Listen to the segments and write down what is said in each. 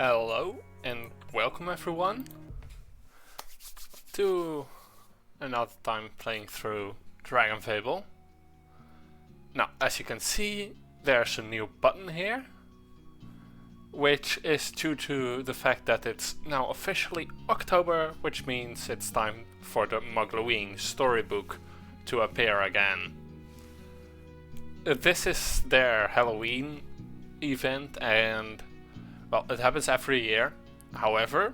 Hello and welcome everyone to another time playing through Dragonfable. Now, as you can see, there's a new button here, which is due to the fact that it's now officially October, which means it's time for the Halloween storybook to appear again. This is their Halloween event, and well, it happens every year. However,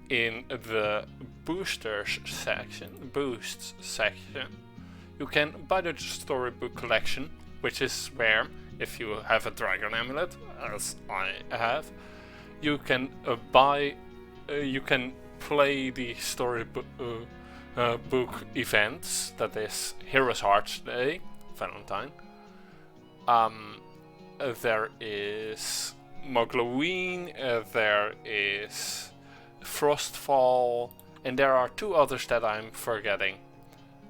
in the boosts section, you can buy the storybook collection, which is where, if you have a dragon amulet, as I have, you can you can play the storybook book events. That is Heroes Hearts Day, Valentine. There is Halloween, there is Frostfall, and there are two others that I'm forgetting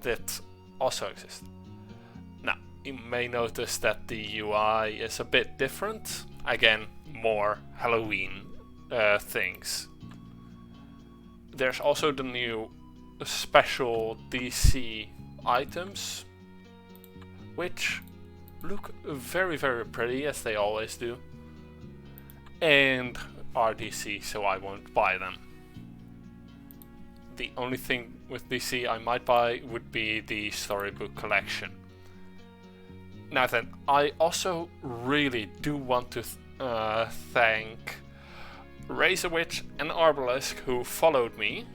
that also exist. Now, you may notice that the UI is a bit different. Again, more Halloween things. There's also the new special DC items, which look very pretty, as they always do, and are DC, so I won't buy them. The only thing with DC I might buy would be the storybook collection. Now then, I also really do want to thank Razor Witch and Arbalisk, who followed me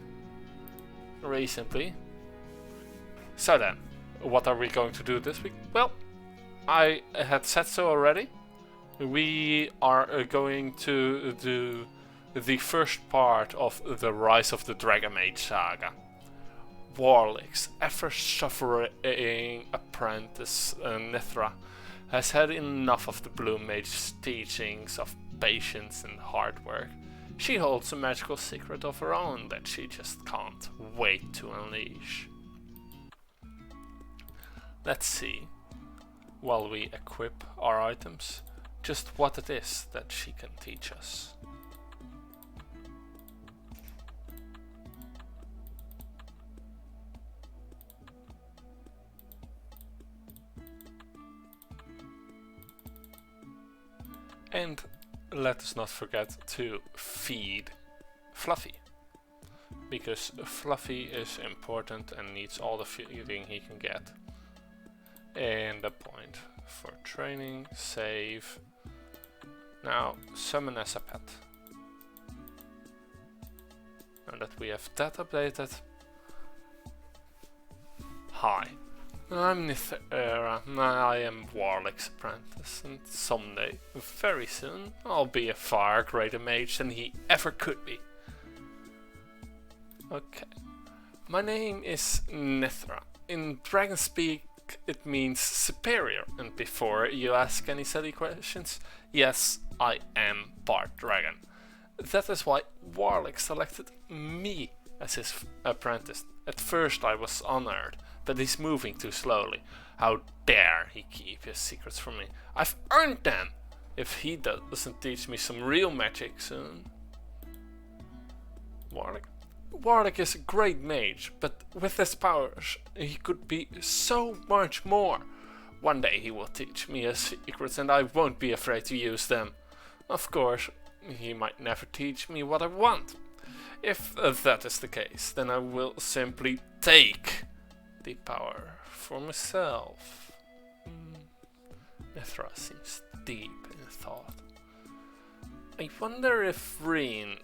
recently. So then, what are we going to do this week? Well, I had said so already. We are going to do the first part of the Rise of the Dragon Mage saga. Warlick's ever-suffering apprentice Nithra has had enough of the Blue Mage's teachings of patience and hard work. She holds a magical secret of her own that she just can't wait to unleash. Let's see, while we equip our items, just what it is that she can teach us. And let us not forget to feed Fluffy, because Fluffy is important and needs all the feeding he can get. And a point for training, save. Now, summon as a pet. Now that we have that updated. Hi, I'm Nithra. I am Warlick's apprentice, and someday, very soon, I'll be a far greater mage than he ever could be. Okay, my name is Nithra. In dragon speak, it means superior, and before you ask any silly questions, yes, I am part dragon. That is why Warlick selected me as his apprentice. At first I was honored, but he's moving too slowly. How dare he keep his secrets from me? I've earned them! If he doesn't teach me some real magic soon. Warlick is a great mage, but with his powers he could be so much more. One day he will teach me his secrets and I won't be afraid to use them. Of course, he might never teach me what I want. If that is the case, then I will simply take the power for myself. Nithra seems deep in thought. I wonder if Reen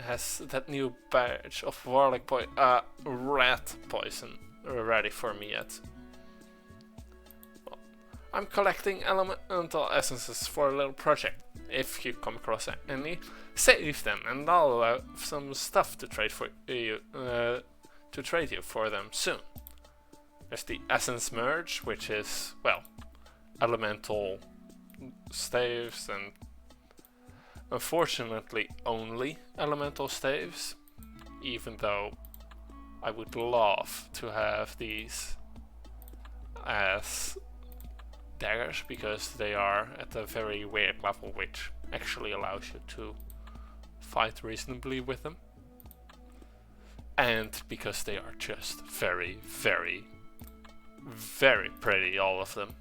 has that new batch of Warlick rat poison ready for me yet. Well, I'm collecting elemental essences for a little project. If you come across any, save them, and I'll have some stuff to trade for you. To trade you for them soon. There's the essence merge, which is, well, elemental staves, and unfortunately only elemental staves, even though I would love to have these as daggers, because they are at a very weird level, which actually allows you to fight reasonably with them. And because they are just very, very, very pretty, all of them.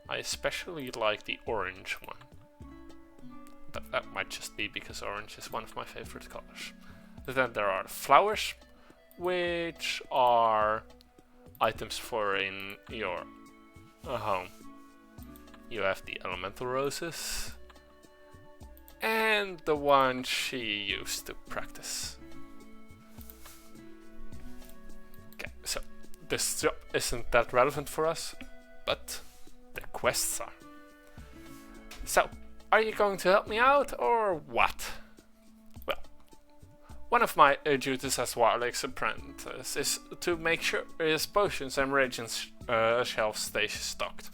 I especially like the orange one. But that might just be because orange is one of my favorite colors. Then there are the flowers, which are items for in your home. You have the elemental roses and the one she used to practice. Okay, so this job isn't that relevant for us, but the quests are. So, are you going to help me out or what? Well, one of my duties as Warlick's apprentice is to make sure his potions and reagents shelves stay stocked.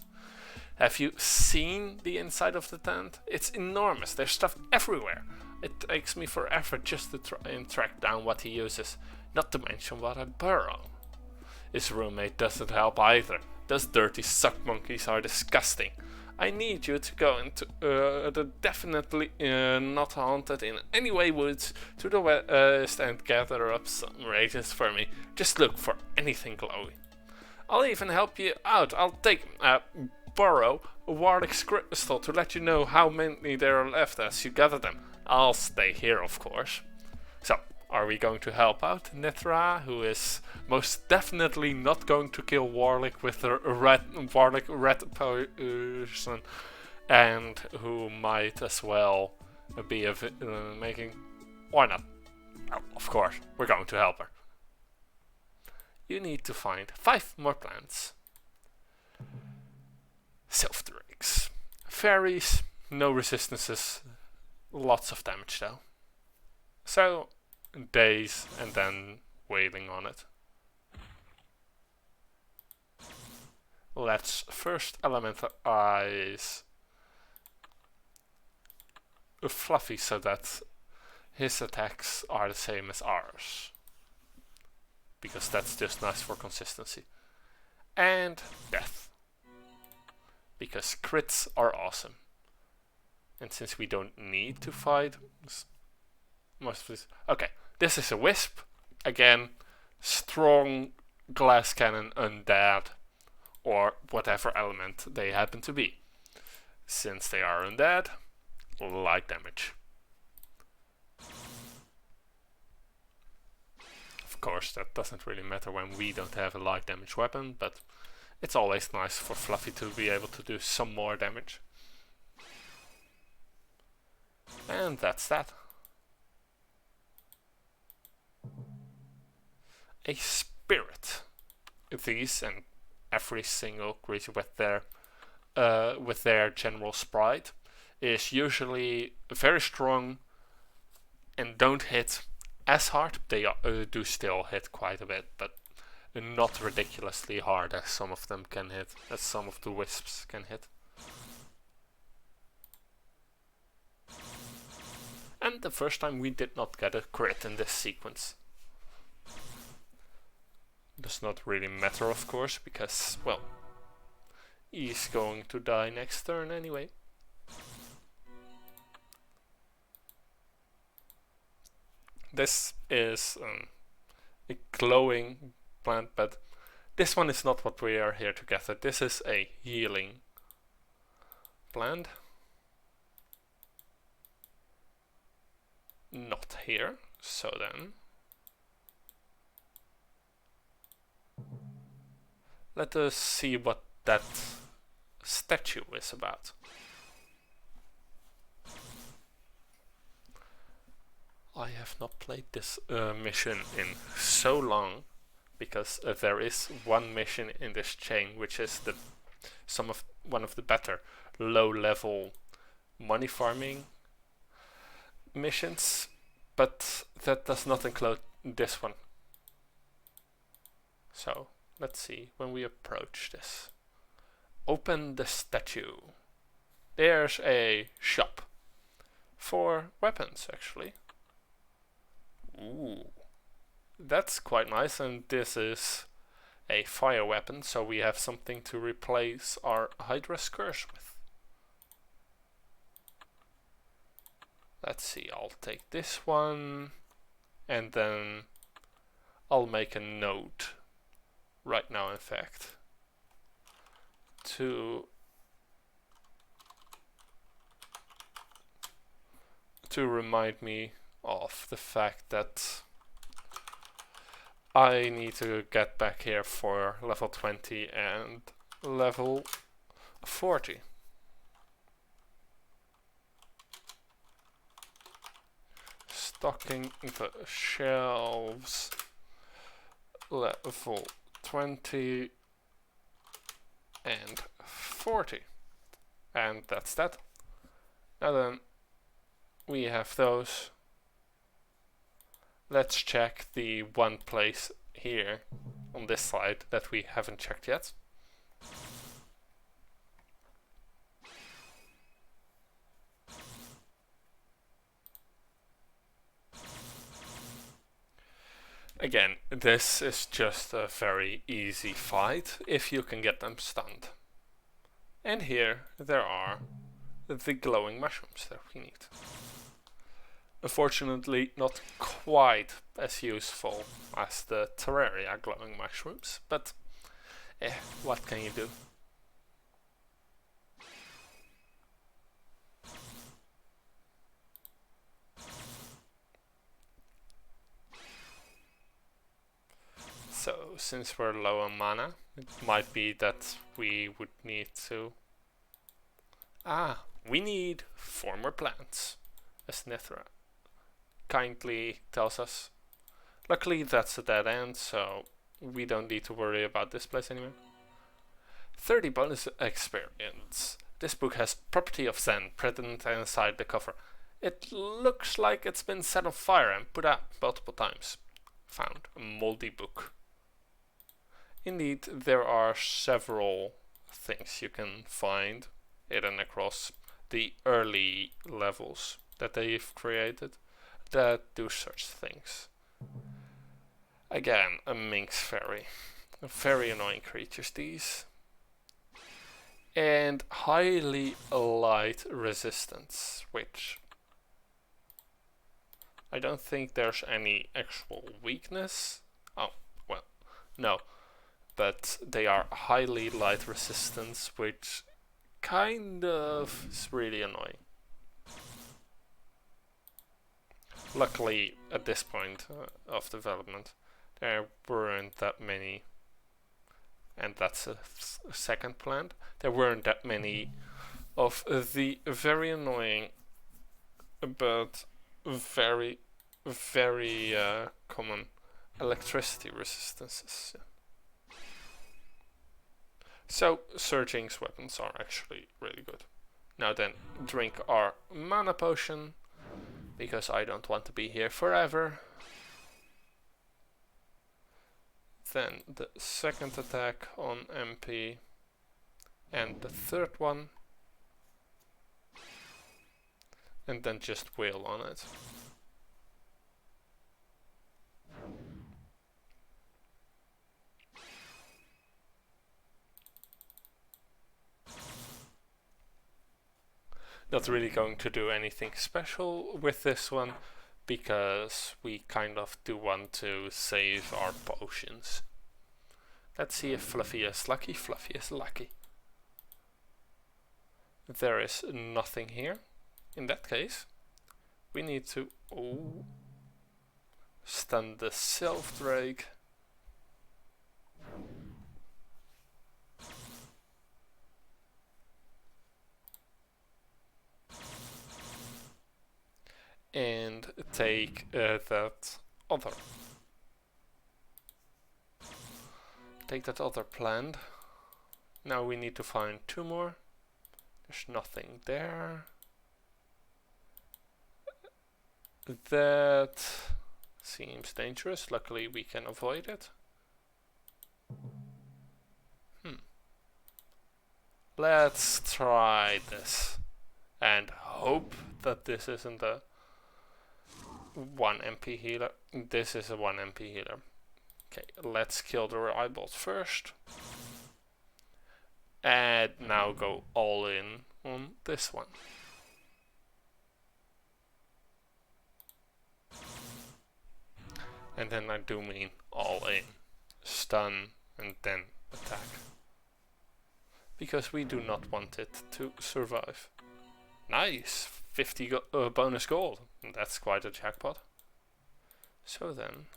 Have you seen the inside of the tent? It's enormous, there's stuff everywhere. It takes me forever just to try and track down what he uses, not to mention what I borrow. His roommate doesn't help either. Those dirty suck monkeys are disgusting. I need you to go into the definitely not haunted in any way woods to the west and gather up some reagents for me. Just look for anything glowing. I'll even help you out. I'll borrow a Warlick's crystal to let you know how many there are left as you gather them. I'll stay here, of course. So, are we going to help out Nithra, who is most definitely not going to kill Warlick with a Warlick red potion, and who might as well be making... Why not? Well, of course, we're going to help her. You need to find 5 more plants. Sylph drakes. Fairies, no resistances, lots of damage though. So, days and then wailing on it. Let's first elementalize Fluffy so that his attacks are the same as ours. Because that's just nice for consistency. And death. Because crits are awesome. And since we don't need to fight most of this... Okay, this is a wisp. Again, strong glass cannon undead. Or whatever element they happen to be. Since they are undead, light damage. Of course, that doesn't really matter when we don't have a light damage weapon, but it's always nice for Fluffy to be able to do some more damage. And that's that. A spirit. These and every single creature with their general sprite is usually very strong and don't hit as hard. They do still hit quite a bit, but not ridiculously hard as some of them can hit, as some of the wisps can hit. And the first time we did not get a crit in this sequence. Does not really matter, of course, because, well, he's going to die next turn anyway. This is a glowing plant, but this one is not what we are here to gather. This is a healing plant. Not here, so then let us see what that statue is about. I have not played this mission in so long, because there is one mission in this chain which is one of the better low-level money farming missions, but that does not include this one. So let's see when we approach this. Open the statue. There's a shop for weapons, actually. Ooh, that's quite nice, and this is a fire weapon, so we have something to replace our Hydra's Curse with. let's see, I'll take this one, and then I'll make a note right now, in fact, to remind me of the fact that I need to get back here for level 20 and level 40. Stocking the shelves, level 20 and 40. And that's that. Now then, we have those. Let's check the one place here on this side that we haven't checked yet. Again, this is just a very easy fight if you can get them stunned. And here there are the glowing mushrooms that we need. Unfortunately, not quite as useful as the Terraria glowing mushrooms, but what can you do? So, since we're low on mana, it might be that we would need to... we need 4 more plants, as Nithra kindly tells us. Luckily that's a dead end, so we don't need to worry about this place anymore. 30 bonus experience. This book has property of Zen present inside the cover. It looks like it's been set on fire and put out multiple times. Found a moldy book. Indeed, there are several things you can find hidden across the early levels that they've created that do such things. Again, a Minx Fairy. Very annoying creatures, these. And highly light resistance, which I don't think there's any actual weakness. Oh, well, no. But they are highly light resistance, which kind of is really annoying. Luckily, at this point of development, there weren't that many, and that's a second plant, there weren't that many of the very annoying but very, very common electricity resistances. So, Surging's weapons are actually really good. Now then, drink our mana potion, because I don't want to be here forever. Then the second attack on MP, and the third one, and then just wail on it. Not really going to do anything special with this one, because we kind of do want to save our potions. Let's see if Fluffy is lucky. Fluffy is lucky. There is nothing here. In that case, we need to stun the Sylph Drake. And take that other plant. Now we need to find 2 more. There's nothing there. That seems dangerous. Luckily we can avoid it. Let's try this and hope that this isn't a 1 MP healer. This is a 1 MP healer. Okay, let's kill the eyeballs first. And now go all in on this one. And then I do mean all in. Stun and then attack. Because we do not want it to survive. Nice! 50 bonus gold. That's quite a jackpot. So then...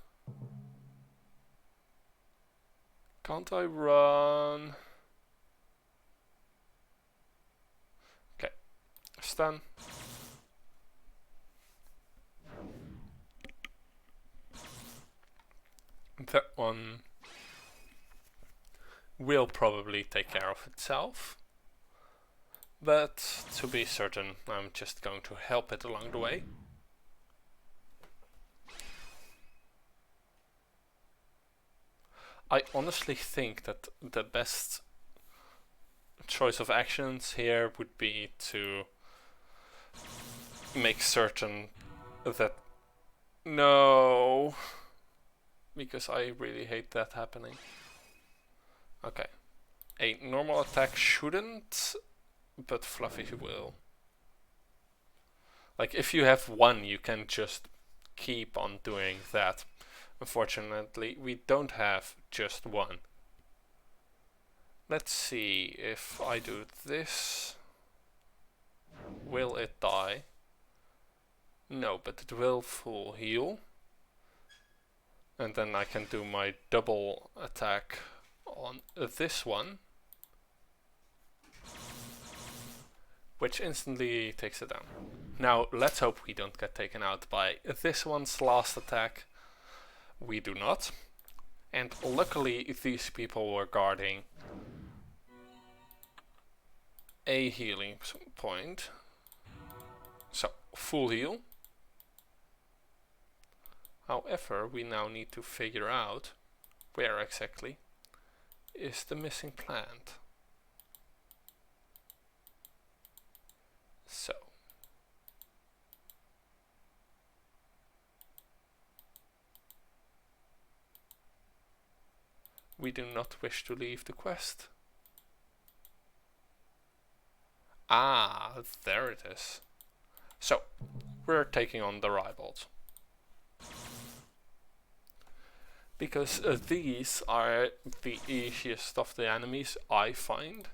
Can't I run? Okay. Stun. That one will probably take care of itself. But to be certain, I'm just going to help it along the way. I honestly think that the best choice of actions here would be to make certain that... No! Because I really hate that happening. Okay. A normal attack shouldn't, but Fluffy will. Like, if you have one, you can just keep on doing that. Unfortunately, we don't have just one. Let's see if I do this. Will it die? No, but it will full heal. And then I can do my double attack on this one, which instantly takes it down. Now let's hope we don't get taken out by this one's last attack. We do not. And luckily these people were guarding a healing point. So, full heal. However, we now need to figure out where exactly is the missing plant. So. We do not wish to leave the quest. Ah, there it is. So, we're taking on the Ribald. Because these are the easiest of the enemies I find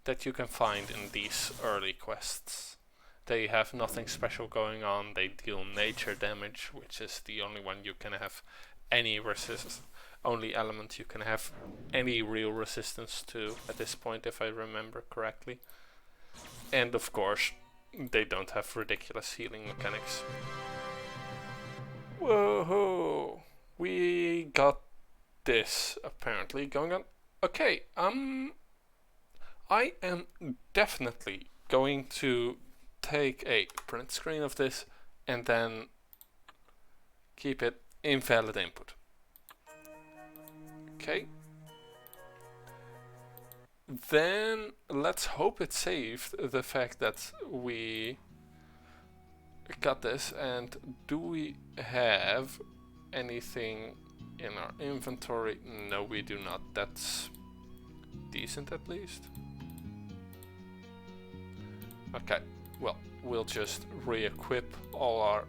that you can find in these early quests. They have nothing special going on, they deal nature damage, which is the only one you can have any resistance, only element you can have any real resistance to at this point, if I remember correctly. And of course, they don't have ridiculous healing mechanics. Whoa! We got this apparently going on. Okay, I am definitely going to take a print screen of this and then keep it invalid input. Okay. Then let's hope it saved the fact that we got this. And do we have anything in our inventory? No, we do not. That's decent at least. Okay, well, we'll just re-equip all our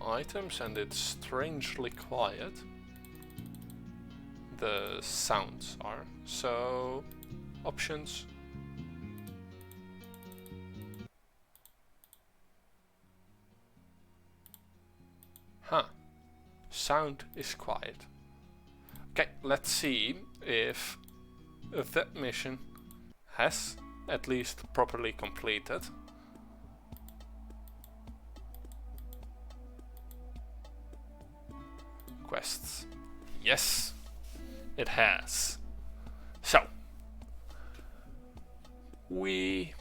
items, and it's strangely quiet. The sounds are. So, options. Huh. Sound is quiet. Okay, let's see if that mission has at least properly completed. Quests. Yes, it has. So, we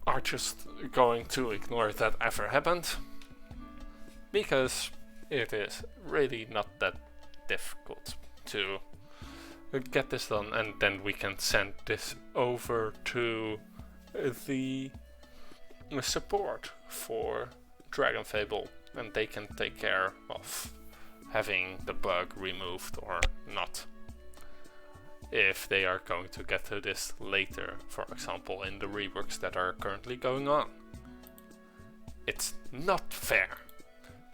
are just going to ignore that ever happened, because it is really not that difficult to get this done, and then we can send this over to the support for Dragonfable, and they can take care of having the bug removed or not, if they are going to get to this later, for example in the reworks that are currently going on. It's not fair,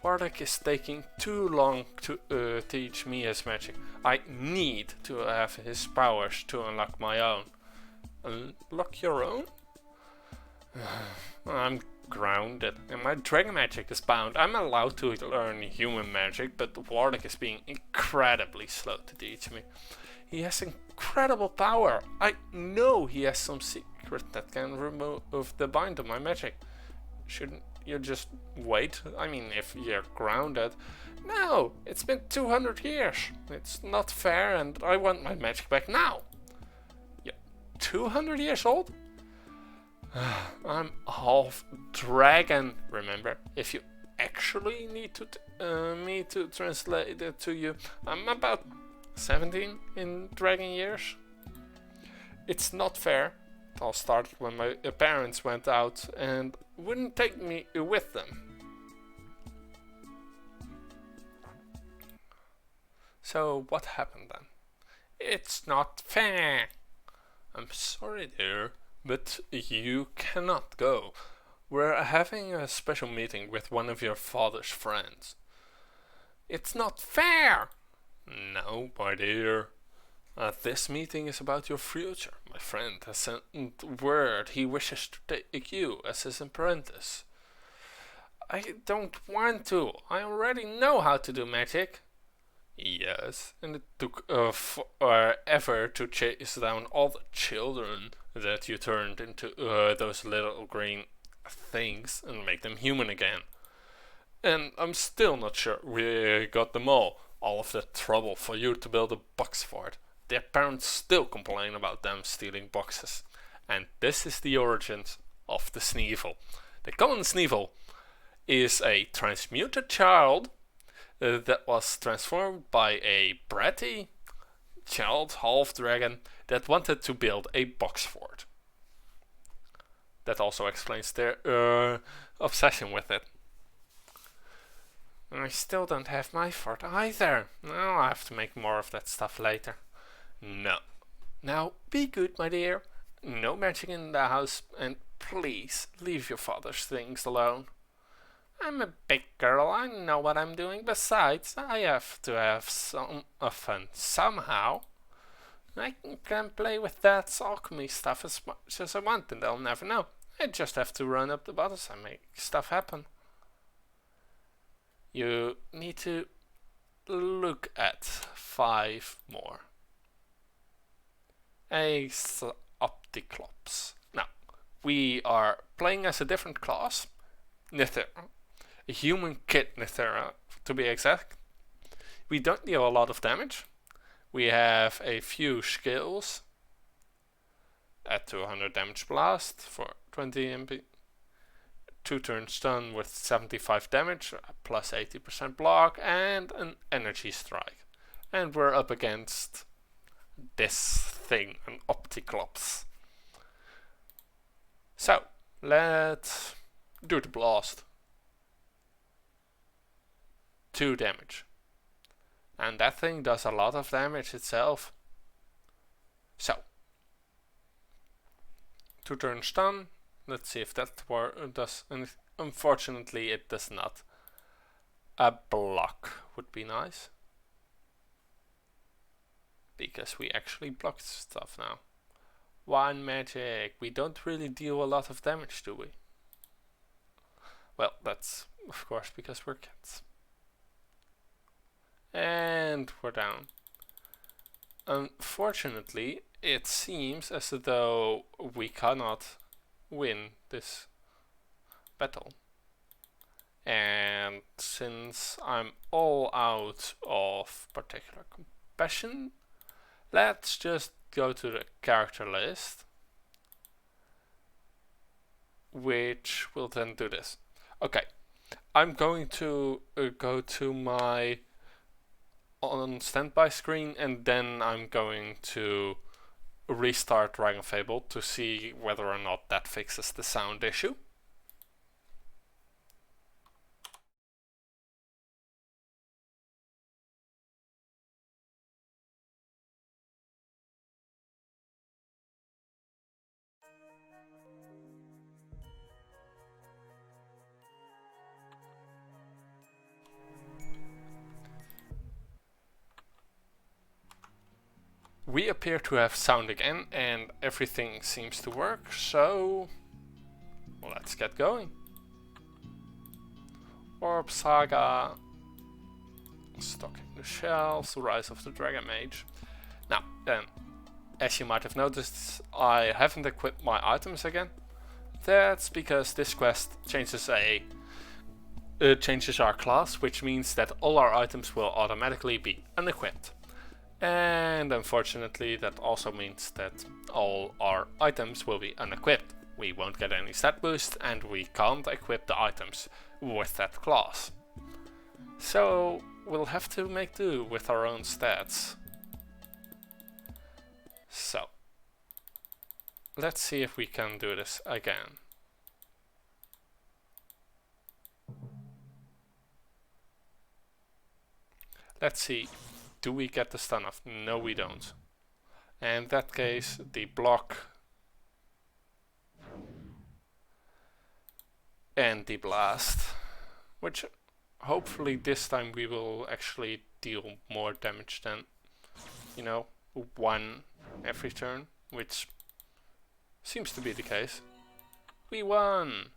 Warlock is taking too long to teach me his magic. I need to have his powers to unlock my own. Unlock your own? I'm grounded, and my dragon magic is bound. I'm allowed to learn human magic, but Warlock is being incredibly slow to teach me. He has incredible power. I know he has some secret that can remove the bind of my magic. Shouldn't you just wait? I mean, if you're grounded. No, it's been 200 years. It's not fair, and I want my magic back now. You're 200 years old? I'm half dragon, remember? If you actually need me to translate it to you, I'm about 17 in dragon years. It's not fair. It all started when my parents went out and wouldn't take me with them. So what happened then? It's not fair. I'm sorry, dear, but you cannot go. We're having a special meeting with one of your father's friends. It's not fair! No, my dear. This meeting is about your future. My friend has sent word he wishes to take you as his apprentice. I don't want to. I already know how to do magic. Yes, and it took forever to chase down all the children that you turned into those little green things and make them human again. And I'm still not sure we got them all. All of the trouble for you to build a box fort. Their parents still complain about them stealing boxes. And this is the origins of the Sneevil. The common Sneevil is a transmuted child that was transformed by a bratty child half dragon that wanted to build a box fort. That also explains their obsession with it. I still don't have my fort either. I'll have to make more of that stuff later. No. Now be good, my dear. No magic in the house, and please leave your father's things alone. I'm a big girl, I know what I'm doing. Besides, I have to have some fun somehow. I can play with that alchemy stuff as much as I want, and they'll never know. I just have to run up the bottles and make stuff happen. You need to look at 5 more. Opticlops. Now, we are playing as a different class, Nithera. A human kid Nithera, to be exact. We don't deal a lot of damage. We have a few skills. Add 200 damage blast for 20 MP. 2-turn stun with 75 damage, plus 80% block, and an energy strike. And we're up against this thing, an Opticlops. So, let's do the blast. 2 damage. And that thing does a lot of damage itself. So, 2-turn stun. Let's see if that does. Unfortunately, it does not. A block would be nice. Because we actually blocked stuff now. 1 magic. We don't really deal a lot of damage, do we? Well, that's of course because we're kids. And we're down. Unfortunately, it seems as though we cannot win this battle. And since I'm all out of particular compassion, let's just go to the character list, which will then do this. Okay, I'm going to go to my on standby screen, and then I'm going to restart Dragonfable to see whether or not that fixes the sound issue. we appear to have sound again and everything seems to work, so let's get going. Orb Saga, stocking the shelves, Rise of the Dragon Mage. Now, as you might have noticed, I haven't equipped my items again. That's because this quest changes our class, which means that all our items will automatically be unequipped. And unfortunately, that also means that all our items will be unequipped. We won't get any stat boost, and we can't equip the items with that class. So we'll have to make do with our own stats. So let's see if we can do this again. Let's see, do we get the stun off? No, we don't. And in that case, the block and the blast, which hopefully this time we will actually deal more damage than, you know, one every turn, which seems to be the case. We won!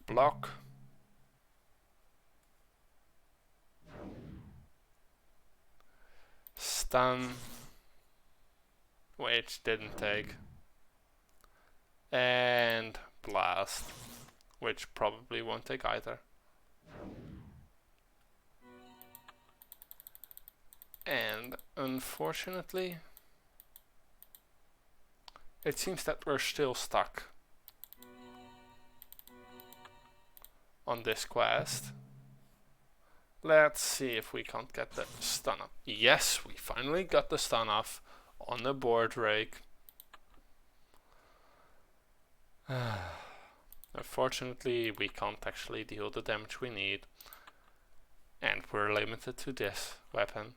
Block. Stun, which didn't take. And blast, which probably won't take either. And unfortunately, it seems that we're still stuck on this quest. Let's see if we can't get the stun off. Yes, we finally got the stun off on the board rake. Unfortunately, we can't actually deal the damage we need, and we're limited to this weapon.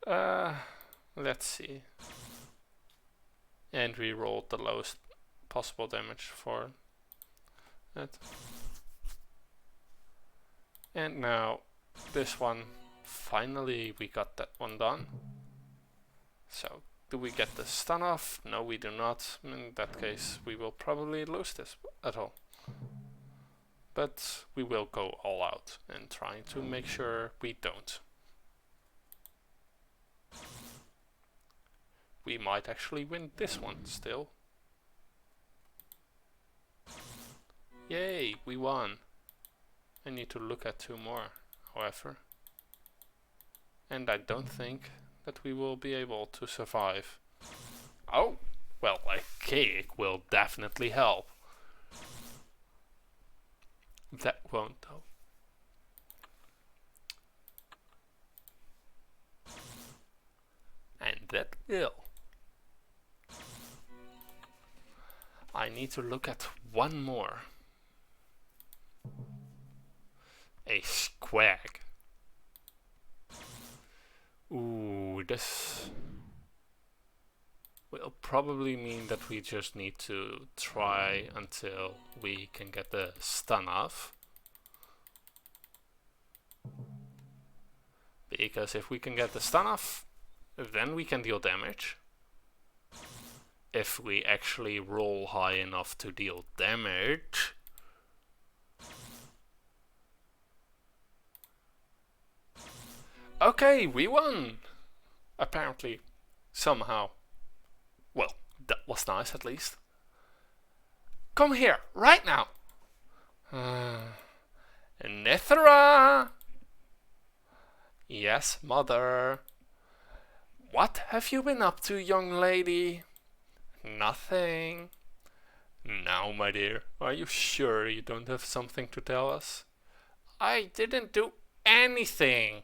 Let's see. And we rolled the lowest possible damage for it. And now this one, finally we got that one done. So do we get the stun off? No, we do not. In that case we will probably lose this at all. But we will go all out and try to make sure we don't. We might actually win this one still. Yay, we won. I need to look at 2 more, however. And I don't think that we will be able to survive. Oh, well, a kick will definitely help. That won't though. And that will. I need to look at 1 more. A squag. Ooh, this will probably mean that we just need to try until we can get the stun off. Because if we can get the stun off, then we can deal damage. If we actually roll high enough to deal damage. Okay, we won! Apparently, somehow. Well, that was nice at least. Come here, right now! Nithra! Yes, mother. What have you been up to, young lady? Nothing. Now, my dear, are you sure you don't have something to tell us? I didn't do anything.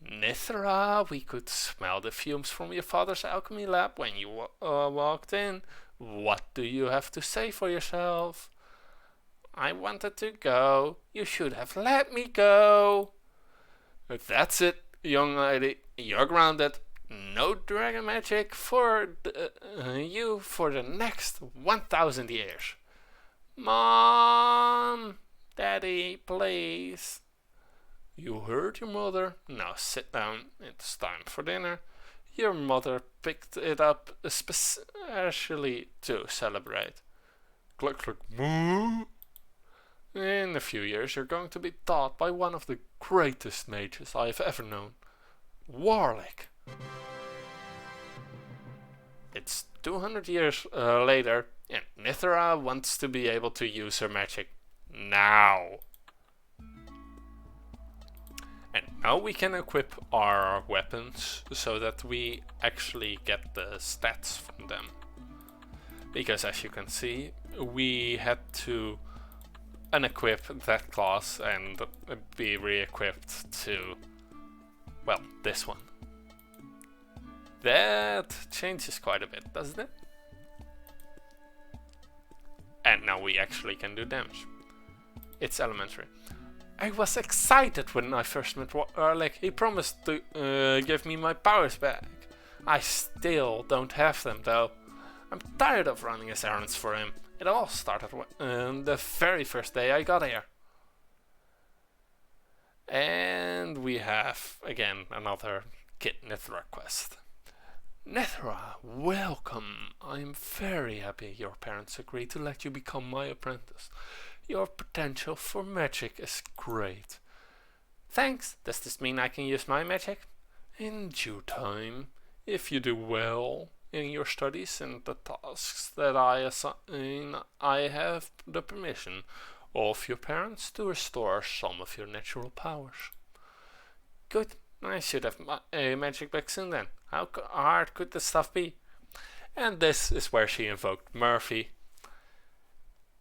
Nithra, we could smell the fumes from your father's alchemy lab when you walked in. What do you have to say for yourself? I wanted to go. You should have let me go. That's it, young lady. You're grounded. No dragon magic for you for the next 1,000 years. Mom! Daddy, please. You heard your mother. Now sit down. It's time for dinner. Your mother picked it up especially to celebrate. Cluck cluck moo. In a few years you're going to be taught by one of the greatest mages I have ever known. Warlick. It's 200 years later, and Nithra wants to be able to use her magic now. And now we can equip our weapons so that we actually get the stats from them. Because as you can see, we had to unequip that class and be re-equipped to, well, this one. That changes quite a bit, doesn't it? And now we actually can do damage. It's elementary. I was excited when I first met Warlick. He promised to give me my powers back. I still don't have them though. I'm tired of running his errands for him. It all started the very first day I got here. And we have again another Kid Nithra quest. Nithra, welcome. I'm very happy your parents agreed to let you become my apprentice. Your potential for magic is great. Thanks. Does this mean I can use my magic? In due time, if you do well in your studies and the tasks that I assign, I have the permission of your parents to restore some of your natural powers. Good. I should have a magic back soon then. How hard could this stuff be? And this is where she invoked Murphy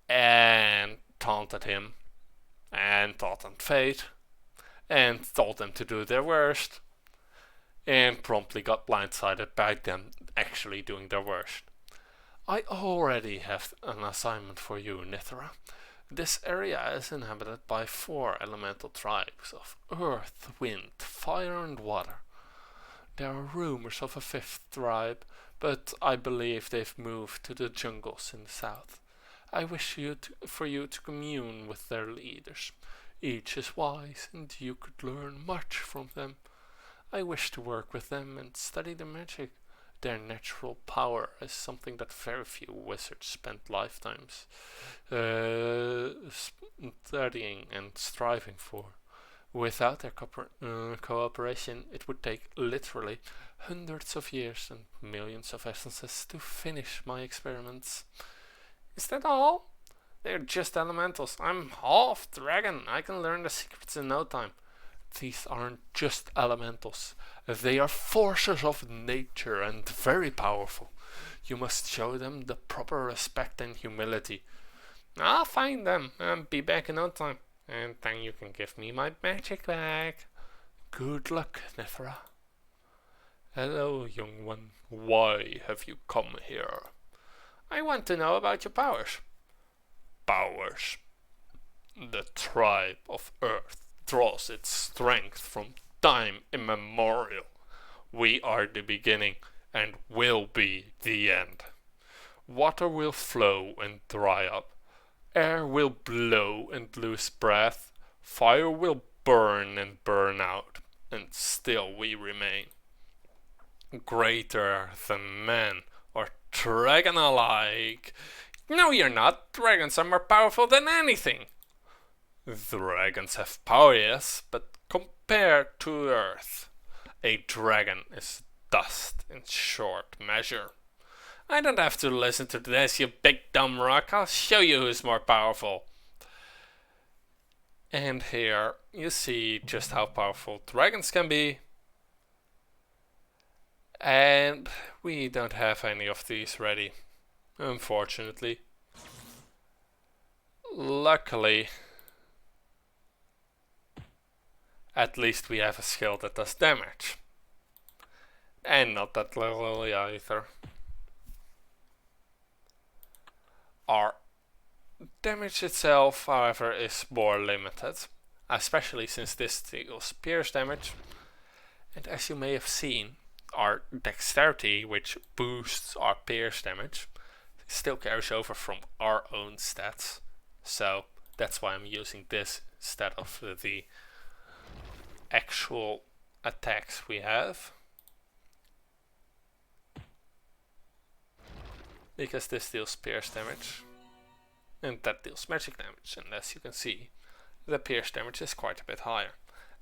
and taunted him and taught them fate and told them to do their worst and promptly got blindsided by them actually doing their worst. I already have an assignment for you, Nithra. This area is inhabited by 4 elemental tribes of earth, wind, fire and water. There are rumors of a 5th tribe, but I believe they've moved to the jungles in the south. I wish for you to commune with their leaders. Each is wise, and you could learn much from them. I wish to work with them and study their magic. Their natural power is something that very few wizards spend lifetimes studying and striving for. Without their cooperation, it would take literally hundreds of years and millions of essences to finish my experiments. Is that all? They're just elementals. I'm half dragon. I can learn the secrets in no time. These aren't just elementals. They are forces of nature and very powerful. You must show them the proper respect and humility. I'll find them and be back in no time. And then you can give me my magic back. Good luck, Nithra. Hello, young one. Why have you come here? I want to know about your powers. Powers. The tribe of Earth draws its strength from time immemorial. We are the beginning and will be the end. Water will flow and dry up. Air will blow and lose breath. Fire will burn and burn out. And still we remain. Greater than men or dragon alike. No, you're not. Dragons are more powerful than anything. Dragons have power, yes, but compared to Earth, a dragon is dust in short measure. I don't have to listen to this, you big dumb rock. I'll show you who's more powerful. And here you see just how powerful dragons can be. And we don't have any of these ready, unfortunately. Luckily, at least we have a skill that does damage. And not that lily either. Our damage itself, however, is more limited. Especially since this deals pierce damage. And as you may have seen, our dexterity, which boosts our pierce damage, still carries over from our own stats. So that's why I'm using this instead of the actual attacks we have. Because this deals pierce damage. And that deals magic damage. And as you can see, the pierce damage is quite a bit higher.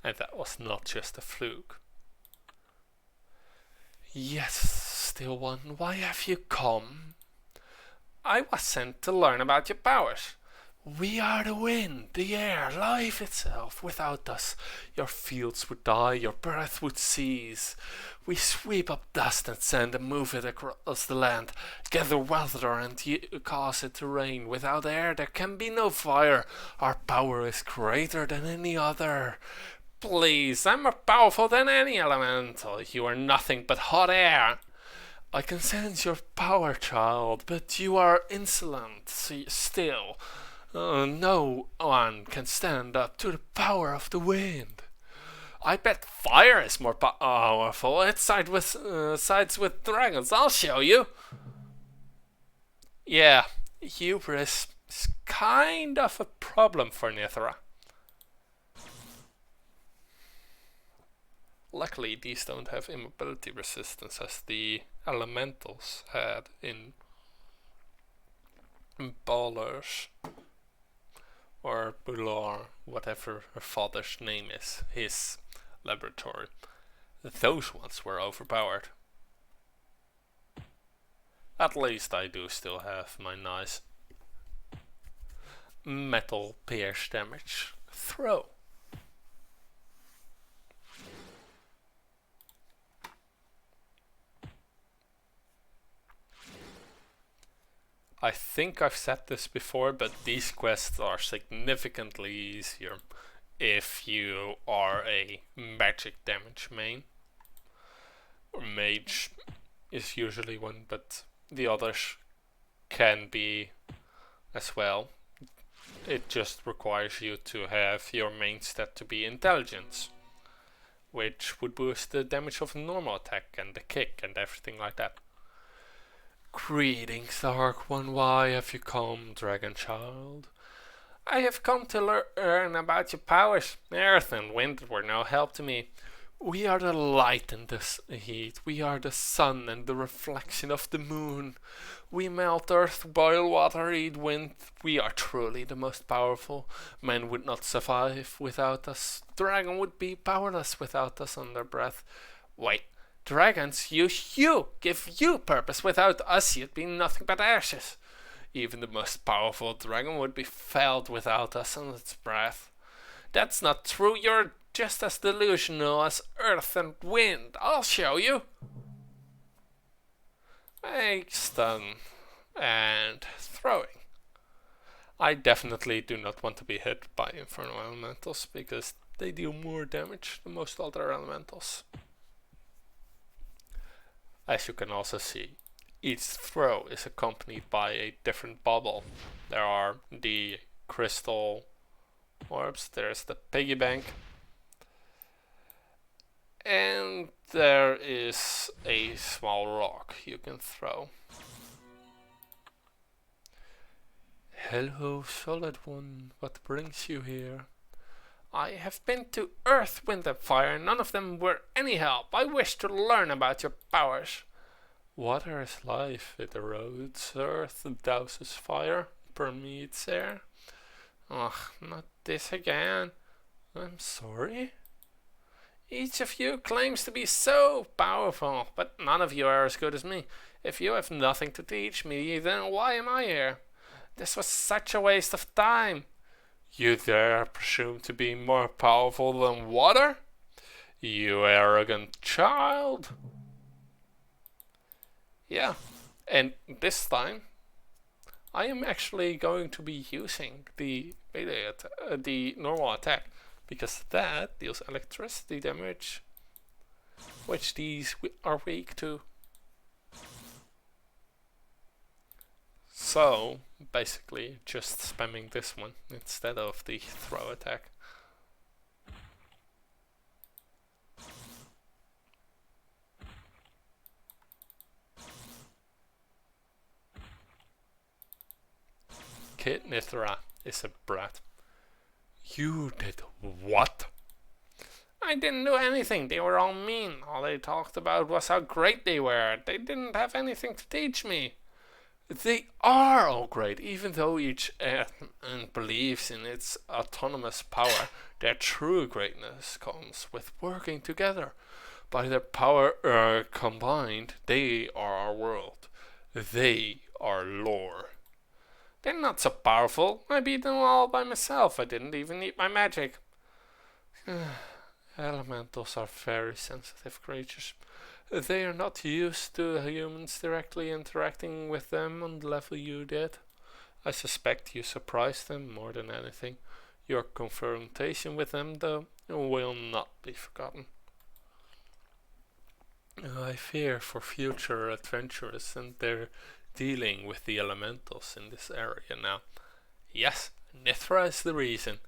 And that was not just a fluke. Yes, still one, why have you come? I was sent to learn about your powers. We are the wind, the air, life itself. Without us, your fields would die, your breath would cease. We sweep up dust and sand and move it across the land, gather weather and cause it to rain. Without air, there can be no fire. Our power is greater than any other. Please, I'm more powerful than any elemental. You are nothing but hot air. I can sense your power, child, but you are insolent still. No one can stand up to the power of the wind. I bet fire is more powerful. It sides with dragons. I'll show you. Yeah, hubris is kind of a problem for Nithra. Luckily, these don't have immobility resistance as the elementals had in Ballers or Bular, whatever her father's name is, his laboratory. Those ones were overpowered. At least I do still have my nice metal pierce damage throw. I think I've said this before, but these quests are significantly easier if you are a magic damage main. Or mage is usually one, but the others can be as well. It just requires you to have your main stat to be intelligence, which would boost the damage of a normal attack and the kick and everything like that. Greetings, Dark One, why have you come, Dragon Child? I have come to learn about your powers. Earth and wind were no help to me. We are the light and the heat. We are the sun and the reflection of the moon. We melt earth, boil water, eat wind. We are truly the most powerful. Men would not survive without us. Dragon would be powerless without us on their breath. Wait. Dragons use you, give you purpose. Without us, you'd be nothing but ashes. Even the most powerful dragon would be felled without us on its breath. That's not true. You're just as delusional as earth and wind. I'll show you. Make stun and throwing. I definitely do not want to be hit by infernal elementals because they deal more damage than most other elementals. As you can also see, each throw is accompanied by a different bubble. There are the crystal orbs, there's the piggy bank, and there is a small rock you can throw. Hello, Solid One, what brings you here? I have been to Earth, Wind and Fire, none of them were any help. I wish to learn about your powers. Water is life, it erodes earth, douses fire, permeates air. Ugh, not this again. I'm sorry. Each of you claims to be so powerful, but none of you are as good as me. If you have nothing to teach me, then why am I here? This was such a waste of time. You dare presume to be more powerful than water? You arrogant child. Yeah, and this time I am actually going to be using the normal attack, because that deals electricity damage, which these are weak to. So, basically, just spamming this one instead of the throw attack. Kid Nithra is a brat. You did what? I I didn't do anything. They were all mean. All they talked about was how great they were. They didn't have anything to teach me. They are all great, even though each believes in its autonomous power. Their true greatness comes with working together. By their power combined, they are our world. They are lore. They're not so powerful. I beat them all by myself. I didn't even need my magic. Elementals are very sensitive creatures. They are not used to humans directly interacting with them on the level you did. I suspect you surprised them more than anything. Your confrontation with them, though, will not be forgotten. I fear for future adventurers and their dealing with the elementals in this area now. Yes, Nithra is the reason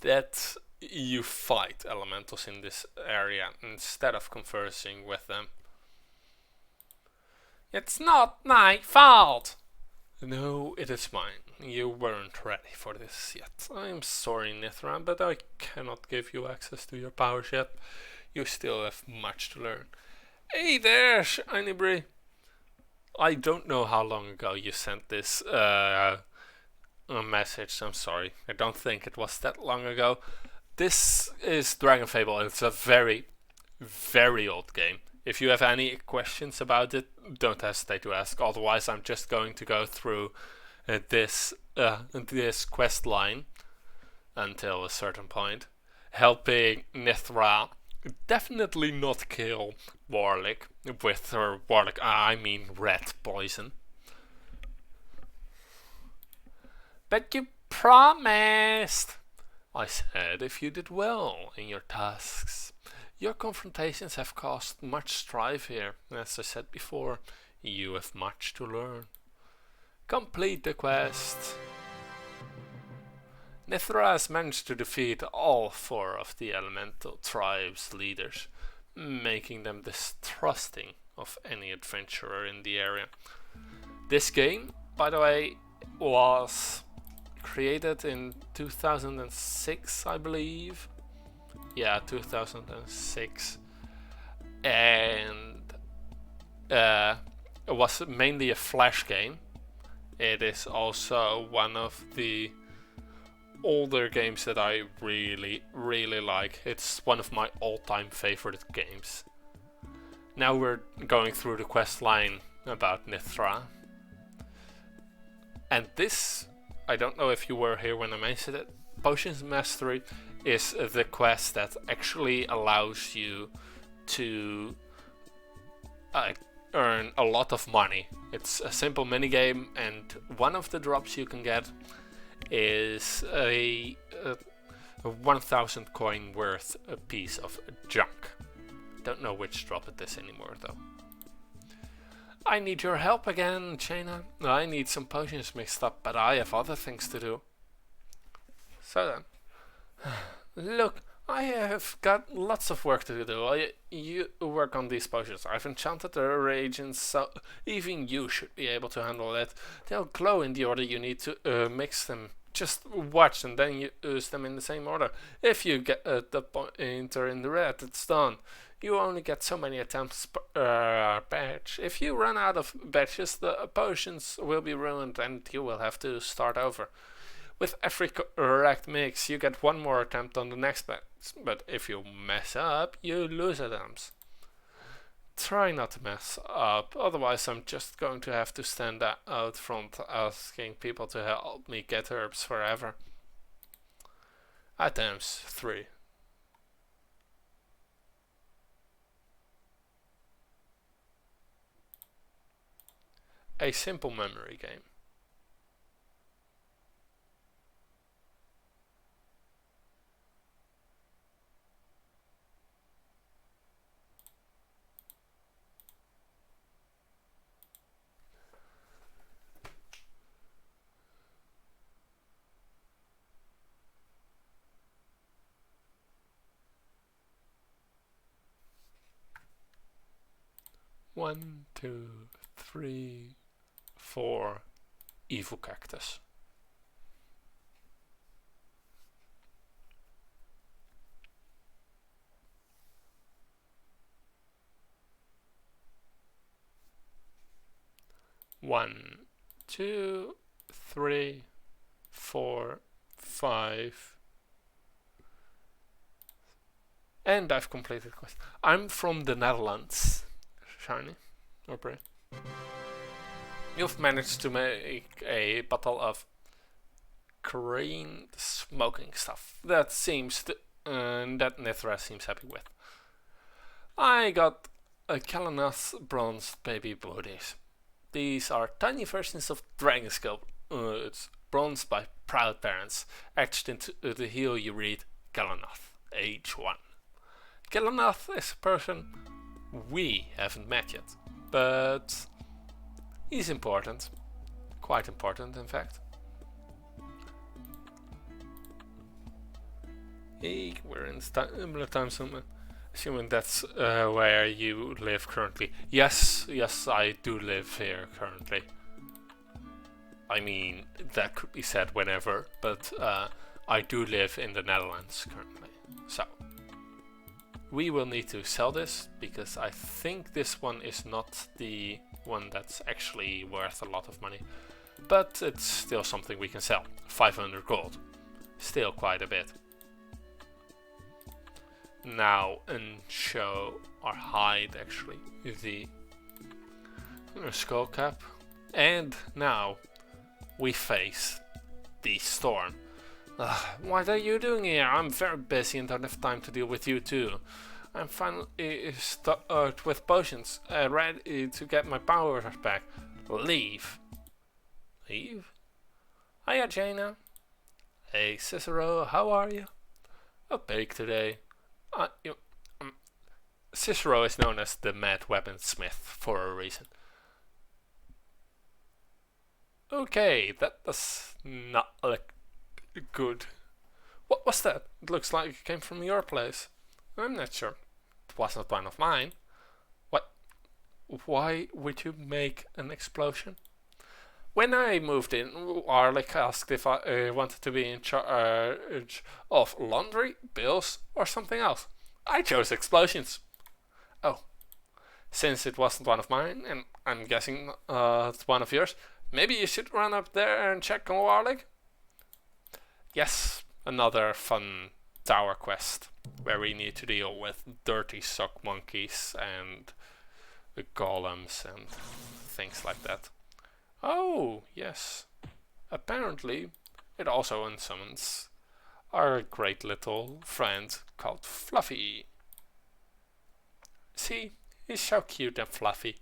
that you fight elementals in this area instead of conversing with them. It's not my fault! No, it is mine. You weren't ready for this yet. I am sorry, Nithra, but I cannot give you access to your powers yet. You still have much to learn. Hey there, Shinybri! I don't know how long ago you sent this message. I'm sorry. I don't think it was that long ago. This is Dragonfable. It's a very, very old game. If you have any questions about it, don't hesitate to ask. Otherwise, I'm just going to go through this quest line until a certain point, helping Nithra definitely not kill Warlick with her Warlick. I mean red poison. But you promised! I said if you did well in your tasks. Your confrontations have caused much strife here. As I said before, you have much to learn. Complete the quest. Nithra has managed to defeat all 4 of the elemental tribe's leaders, making them distrusting of any adventurer in the area. This game, by the way, was created in 2006, I believe. Yeah, 2006, and it was mainly a Flash game. It is also one of the older games that I really, really like. It's one of my all-time favorite games. Now we're going through the quest line about Nithra. And this, I don't know if you were here when I mentioned it, Potions Mastery is the quest that actually allows you to earn a lot of money. It's a simple minigame, and one of the drops you can get is a 1000 coin worth a piece of junk. Don't know which drop it is anymore though. I need your help again, Jaina. I need some potions mixed up, but I have other things to do. So then, look, I have got lots of work to do. You work on these potions. I've enchanted the reagents, so even you should be able to handle it. They'll glow in the order you need to mix them. Just watch and then you use them in the same order. If you get the pointer in the red, it's done. You only get so many attempts per batch. If you run out of batches, the potions will be ruined and you will have to start over. With every correct mix, you get one more attempt on the next batch, but if you mess up, you lose attempts. Try not to mess up, otherwise I'm just going to have to stand out front asking people to help me get herbs forever. Attempts 3. A simple memory game. One, two, three, 4. Evil cactus. 1, 2, 3, 4, 5. And I've completed the quest. I'm from the Netherlands. Shiny. Or brave. You've managed to make a bottle of green smoking stuff. That seems to, that Nithra seems happy with. I got a Kalanath bronze baby bodies. These are tiny versions of Dragonfable. It's bronze by proud parents. Etched into the heel you read Kalanath, age 1. Kalanath is a person we haven't met yet, but he's important. Quite important, in fact. Hey, we're in similar time zone. Assuming that's where you live currently. Yes, I do live here currently. I mean, that could be said whenever, but I do live in the Netherlands currently. So, we will need to sell this, because I think this one is not the one that's actually worth a lot of money. But it's still something we can sell. 500 gold. Still quite a bit. Now, and show or hide actually the skull cap. And now we face the storm. What are you doing here? I'm very busy and don't have time to deal with you too. I'm finally stocked with potions, ready to get my powers back. Leave. Leave? Hiya, Jaina. Hey, Cicero, how are you? Opaque today. Cicero is known as the Mad Weaponsmith for a reason. Okay, that does not look good. What was that? It looks like it came from your place. I'm not sure. It wasn't one of mine. What? Why would you make an explosion? When I moved in, Arlik asked if I wanted to be in charge of laundry, bills, or something else. I chose explosions. Oh, since it wasn't one of mine, and I'm guessing it's one of yours, maybe you should run up there and check on Arlik? Yes, another fun tower quest, where we need to deal with dirty sock monkeys and golems and things like that. Oh, yes. Apparently, it also unsummons our great little friend called Fluffy. See, he's so cute and fluffy.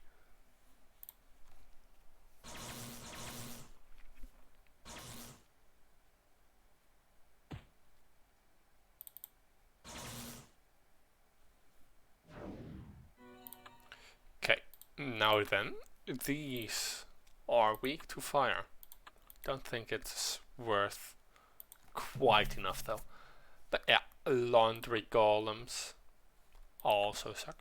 Okay, now then, these are weak to fire. Don't think it's worth quite enough though. But yeah, laundry golems also suck.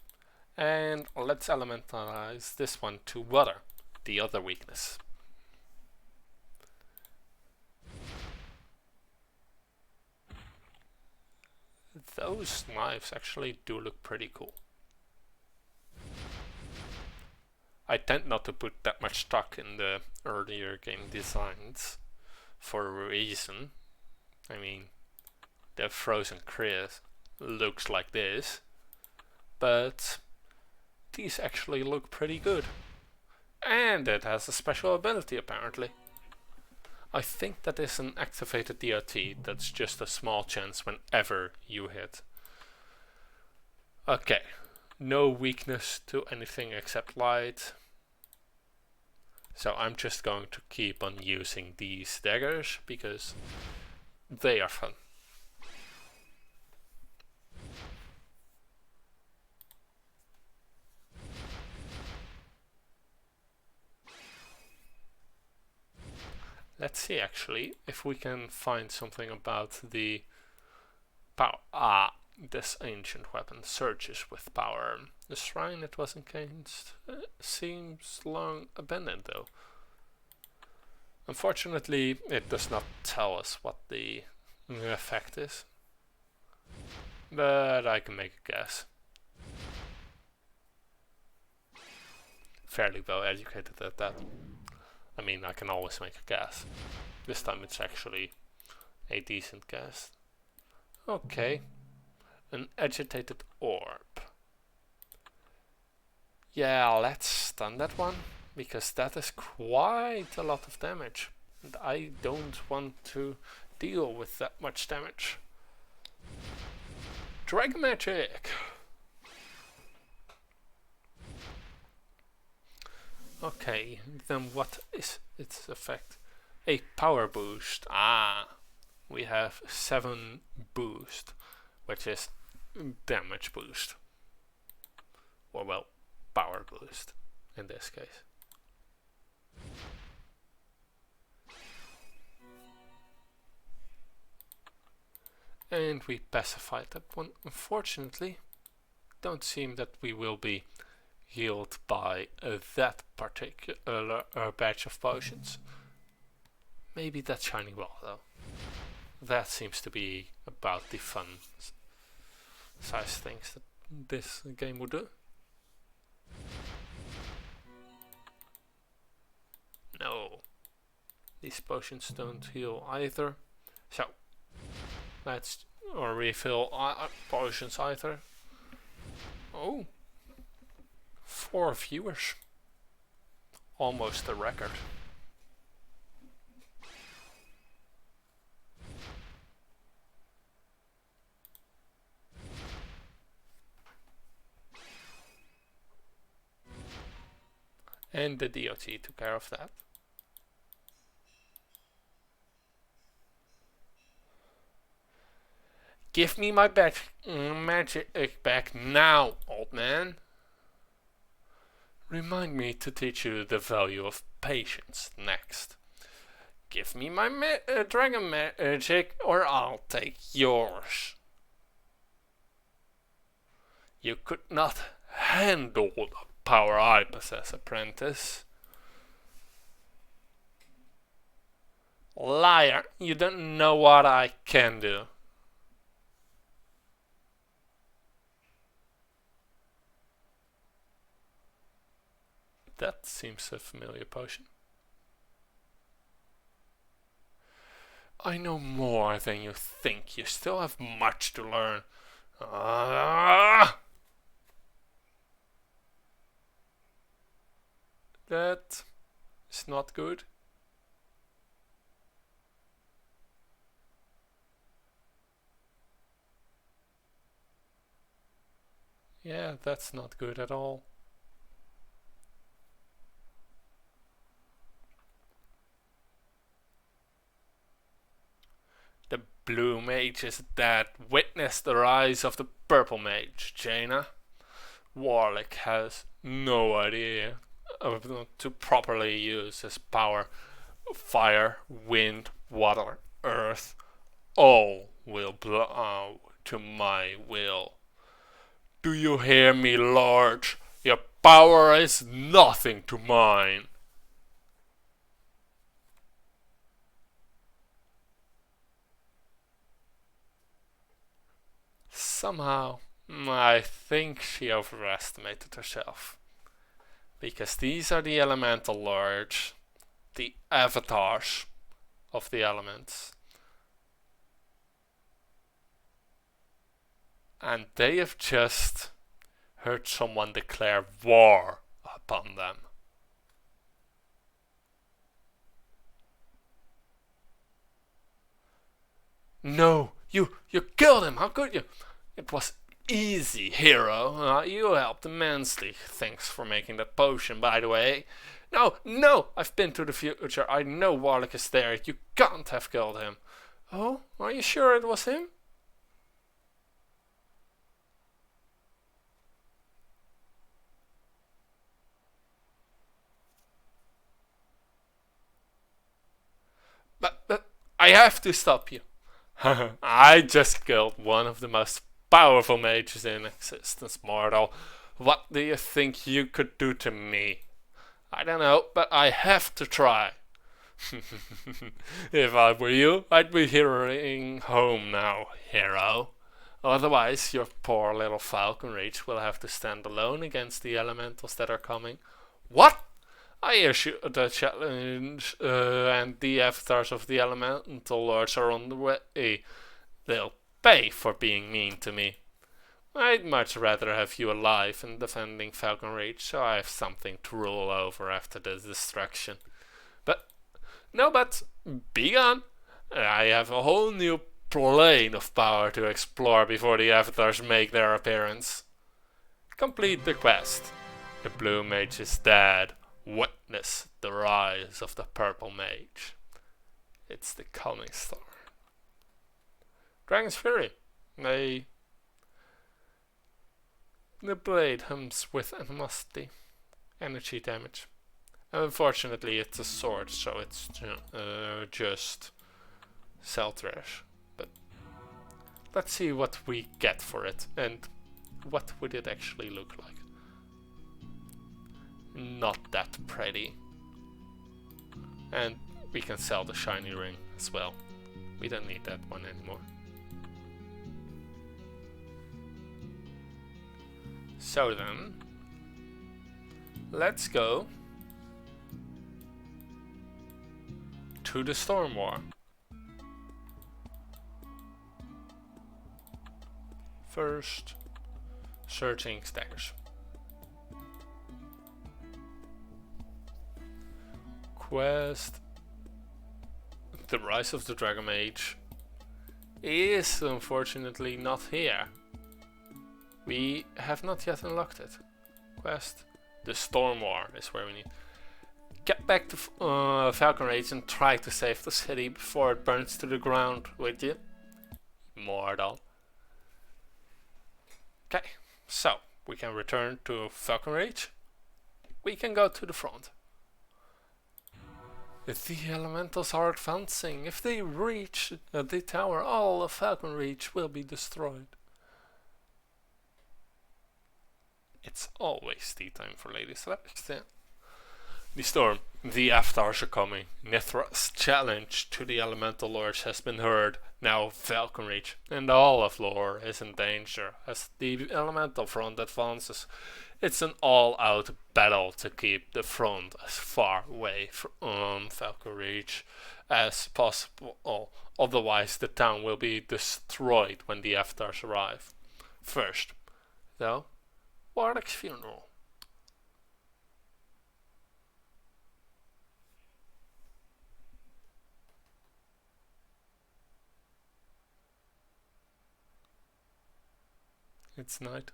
And let's elementalize this one to water, the other weakness. Those knives actually do look pretty cool. I tend not to put that much stock in the earlier game designs for a reason. I mean, the frozen Chris looks like this, but these actually look pretty good. And it has a special ability apparently. I think that is an activated DOT that's just a small chance whenever you hit. Okay. No weakness to anything except light. So I'm just going to keep on using these daggers because they are fun. Let's see actually if we can find something about the power. This ancient weapon surges with power. The shrine it was encased seems long abandoned though. Unfortunately, it does not tell us what the effect is. But I can make a guess. Fairly well educated at that. I mean, I can always make a guess. This time it's actually a decent guess. Okay. An agitated orb. Yeah, let's stun that one, because that is quite a lot of damage. And I don't want to deal with that much damage. Dragon Magic! Okay, then what is its effect? A power boost. Ah, we have 7 boost, which is damage boost. Or well, power boost in this case. And we pacified that one. Unfortunately, don't seem that we will be healed by that particular batch of potions. Maybe that shining ball though. That seems to be about the fun size things that this game would do. No, these potions don't heal either. So let's refill potions either. Oh, 4 viewers, almost a record. And the DOT took care of that. Give me my magic back now, old man. Remind me to teach you the value of patience next. Give me my dragon magic or I'll take yours. You could not handle the power I possess, apprentice. Liar, you don't know what I can do. That seems a familiar potion. I know more than you think. You still have much to learn. That is not good. Yeah, that's not good at all. The blue mage is dead. Witness the rise of the purple mage, Jaina. Warlick has no idea to properly use his power. Fire, wind, water, earth, all will bow to my will. Do you hear me, Lord? Your power is nothing to mine. Somehow, I think she overestimated herself. Because these are the elemental lords, the avatars of the elements. And they have just heard someone declare war upon them. No, you killed him, how could you? It was easy, hero. You helped immensely. Thanks for making that potion, by the way. No, I've been to the future. I know Warlick is there. You can't have killed him. Oh, are you sure it was him? But I have to stop you. I just killed one of the most powerful mages in existence, mortal. What do you think you could do to me? I don't know, but I have to try. If I were you, I'd be hurrying home now, hero. Otherwise, your poor little falcon reach will have to stand alone against the elementals that are coming. What? I issue the challenge, and the avatars of the elemental lords are on the way. They'll pay for being mean to me. I'd much rather have you alive and defending Falcon Reach, so I have something to rule over after the destruction. But, no, but, be gone. I have a whole new plane of power to explore before the avatars make their appearance. Complete the quest. The blue mage is dead. Witness the rise of the purple mage. It's the coming star. Dragon's Fury. The blade hums with animosity. Energy damage. Unfortunately, it's a sword, so it's just cell trash. But let's see what we get for it, and what would it actually look like. Not that pretty. And we can sell the shiny ring as well. We don't need that one anymore. So then, let's go to the Storm War. First, searching staggers. Quest. The Rise of the Dragon Mage is unfortunately not here. We have not yet unlocked it. Quest. The Storm War is where we need. Get back to Falcon Rage and try to save the city before it burns to the ground, would you? Mortal. Okay, so we can return to Falcon Rage. We can go to the front. The elementals are advancing. If they reach the tower, all of Falcon Reach will be destroyed. It's always tea time for Lady Celeste. The storm. The avatars are coming. Nithra's challenge to the elemental lords has been heard. Now Falcon Reach and all of lore is in danger as the elemental front advances. It's an all-out battle to keep the front as far away from Falcon Reach as possible. Otherwise the town will be destroyed when the avatars arrive. First, though, Warwick's funeral. It's night.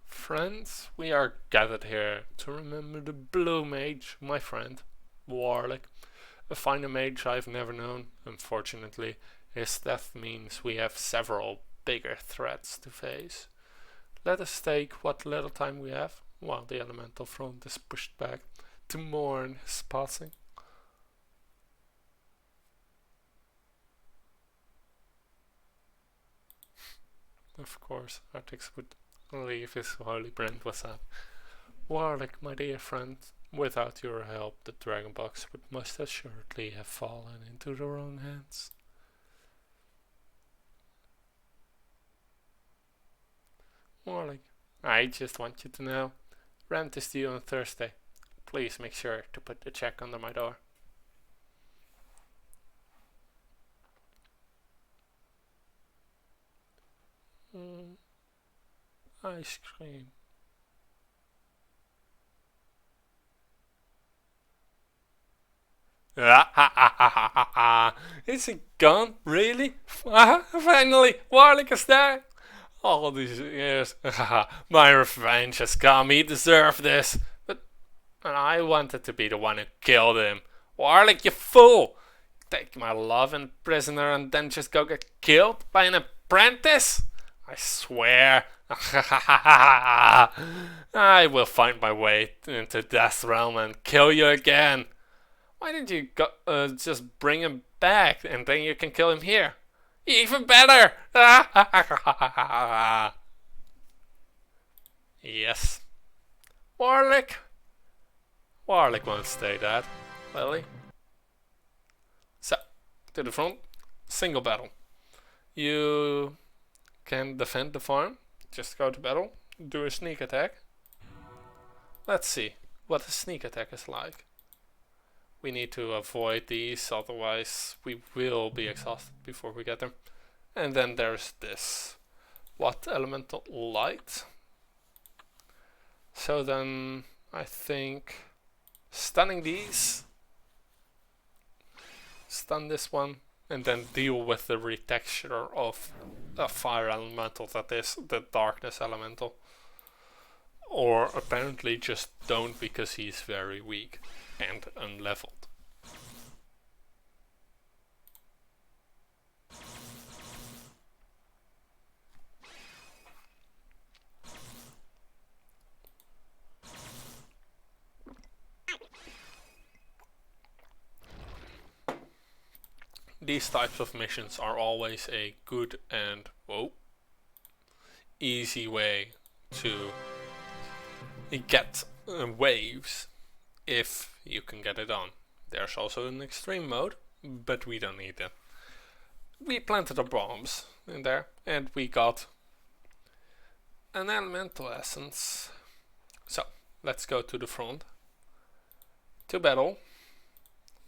Friends, we are gathered here to remember the Blue Mage, my friend, Warwick. A finer mage I've never known, unfortunately. His death means we have several bigger threats to face. Let us take what little time we have, while the elemental front is pushed back, to mourn his passing. Of course, Artix would leave his holy brand WhatsApp. Warwick, my dear friend, without your help the dragon box would most assuredly have fallen into the wrong hands. Warwick, I just want you to know, rent is due on Thursday. Please make sure to put the check under my door. Ice cream. Is it gone? Really? Finally, Warwick is there. All these years, my revenge has come. He deserved this. But I wanted to be the one who killed him. Warwick, you fool! Take my love and prisoner and then just go get killed by an apprentice? I swear. I will find my way into Death's realm and kill you again. Why didn't you just bring him back and then you can kill him here? Even better! Yes. Warwick won't stay dead, will he? So, to the front, single battle. You can defend the farm, just go to battle, do a sneak attack. Let's see what a sneak attack is like. We need to avoid these, otherwise we will be exhausted before we get them. And then there's this. What elemental light? So then I think stunning these, stun this one, and then deal with the retexture of a fire elemental that is the darkness elemental. Or apparently just don't, because he's very weak and unleveled. These types of missions are always a good and easy way to get waves if you can get it on. There's also an extreme mode, but we don't need that. We planted our bombs in there and we got an elemental essence. So let's go to the front to battle.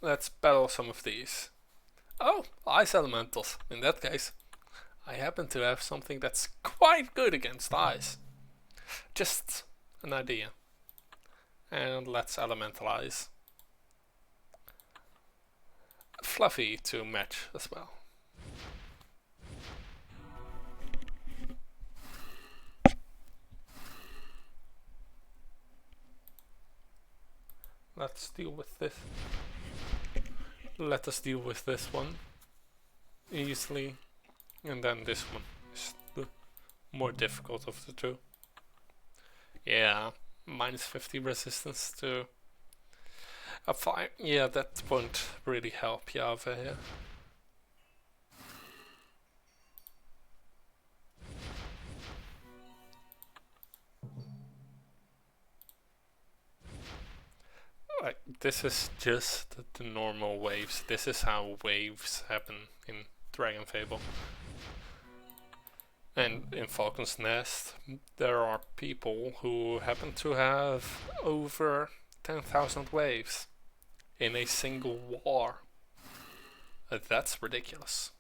Let's battle some of these. Oh, ice elementals. In that case, I happen to have something that's quite good against ice. Just an idea. And let's elementalize Fluffy to match as well. Let's deal with this. Let us deal with this one easily, and then this one is the more difficult of the two. Yeah, minus 50 resistance to a fire. Yeah, that won't really help you over here. Like, this is just the normal waves. This is how waves happen in Dragonfable. And in Falcon's Nest, there are people who happen to have over 10,000 waves in a single war. That's ridiculous.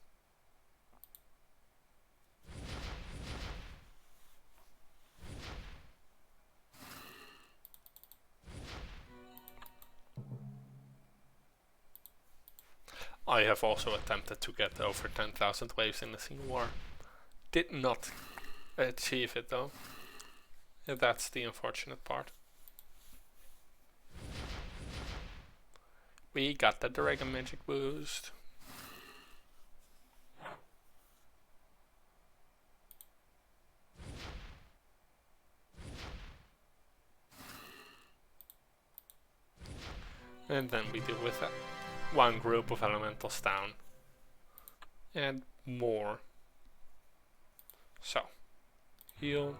I have also attempted to get over 10,000 waves in a single war. Did not achieve it though. That's the unfortunate part. We got the Dragon Magic boost. And then we deal with that. One group of elementals down. And more. So, heal,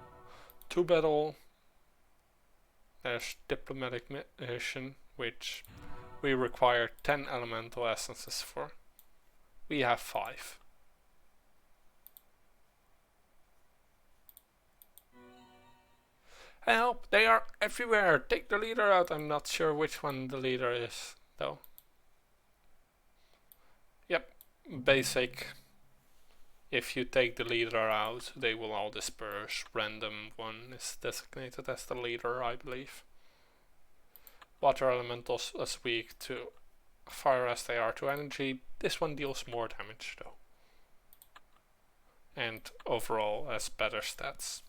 to battle. There's diplomatic mission, which we require 10 elemental essences for. We have 5. Help! They are everywhere! Take the leader out! I'm not sure which one the leader is, though. Yep, basic. If you take the leader out, they will all disperse. Random one is designated as the leader, I believe. Water elementals as weak to fire as they are to energy. This one deals more damage though. And overall has better stats.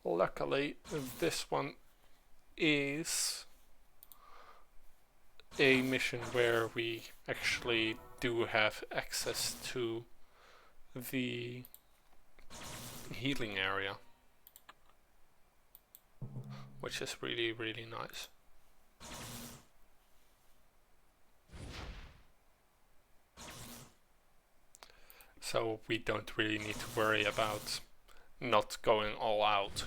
Luckily, this one is a mission where we actually do have access to the healing area, which is really, really nice. So we don't really need to worry about not going all out,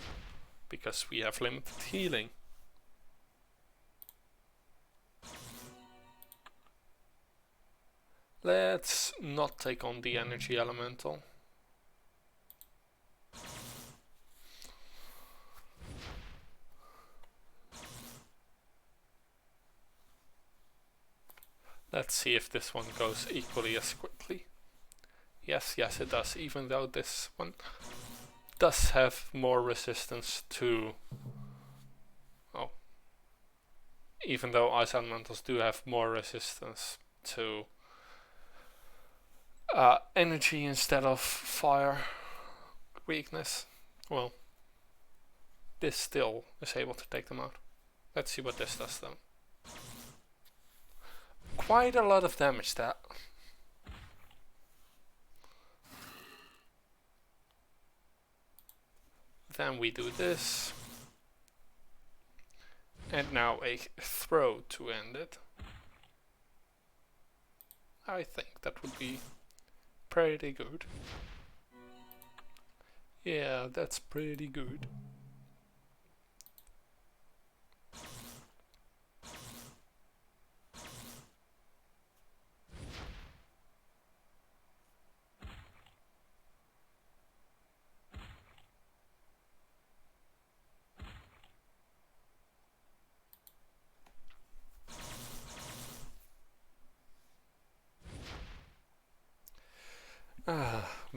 because we have limited healing. Let's not take on the energy elemental. Let's see if this one goes equally as quickly. Yes, it does, even though this one does have more resistance to... Oh. Even though ice elementals do have more resistance to energy instead of fire weakness. Well, this still is able to take them out. Let's see what this does though. Quite a lot of damage that. Then we do this. And now a throw to end it. I think that would be pretty good. Yeah, that's pretty good.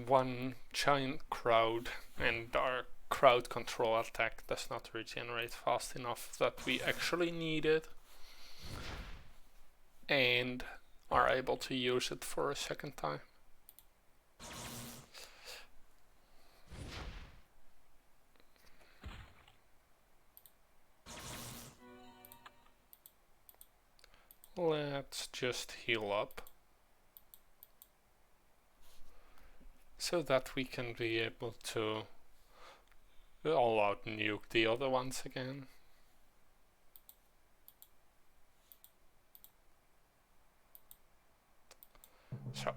One giant crowd, and our crowd control attack does not regenerate fast enough that we actually need it, and are able to use it for a second time. Let's just heal up so that we can be able to all out nuke the other ones again. So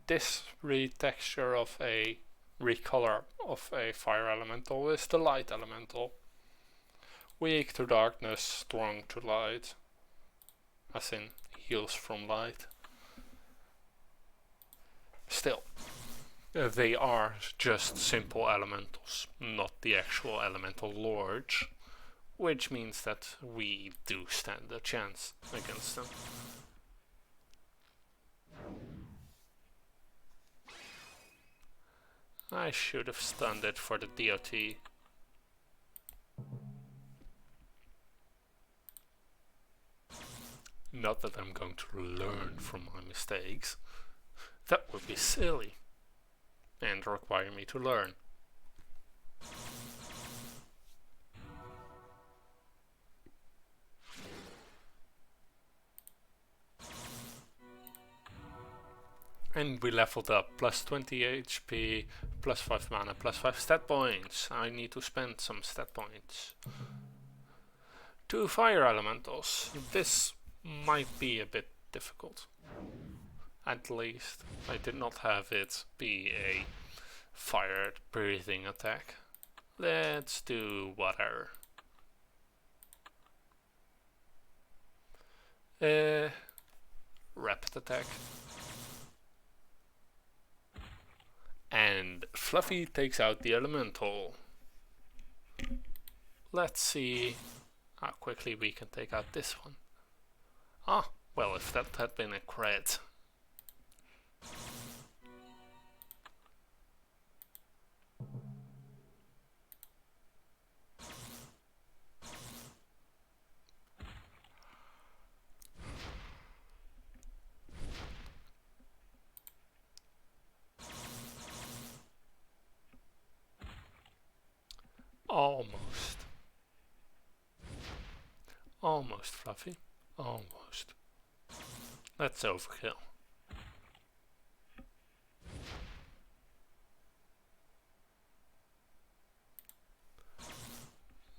this retexture of a recolor of a fire elemental is the light elemental. Weak to darkness, strong to light, as in heals from light. Still, they are just simple elementals, not the actual elemental lords, which means that we do stand a chance against them. I should have stunned it for the DOT. Not that I'm going to learn from my mistakes. That would be silly and require me to learn. And we leveled up, plus 20 HP, plus 5 mana, plus 5 stat points. I need to spend some stat points. 2 fire elementals. This might be a bit difficult. At least I did not have it be a fire breathing attack. Let's do whatever. Rapid attack. And Fluffy takes out the elemental. Let's see how quickly we can take out this one. Ah, well, if that had been a crit. Almost. Almost, Fluffy. Almost. That's overkill.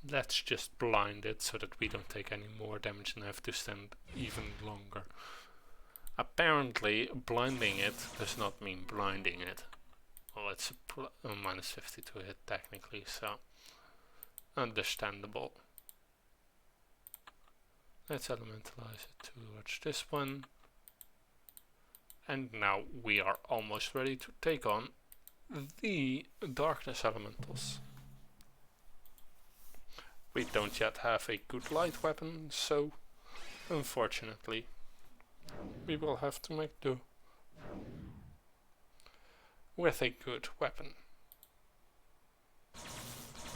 Let's just blind it so that we don't take any more damage and have to stand even longer. Apparently, blinding it does not mean blinding it. Well, it's a minus 50 to hit technically, so understandable. Let's elementalize it towards this one. And now we are almost ready to take on the darkness elementals. We don't yet have a good light weapon, so unfortunately we will have to make do with a good weapon.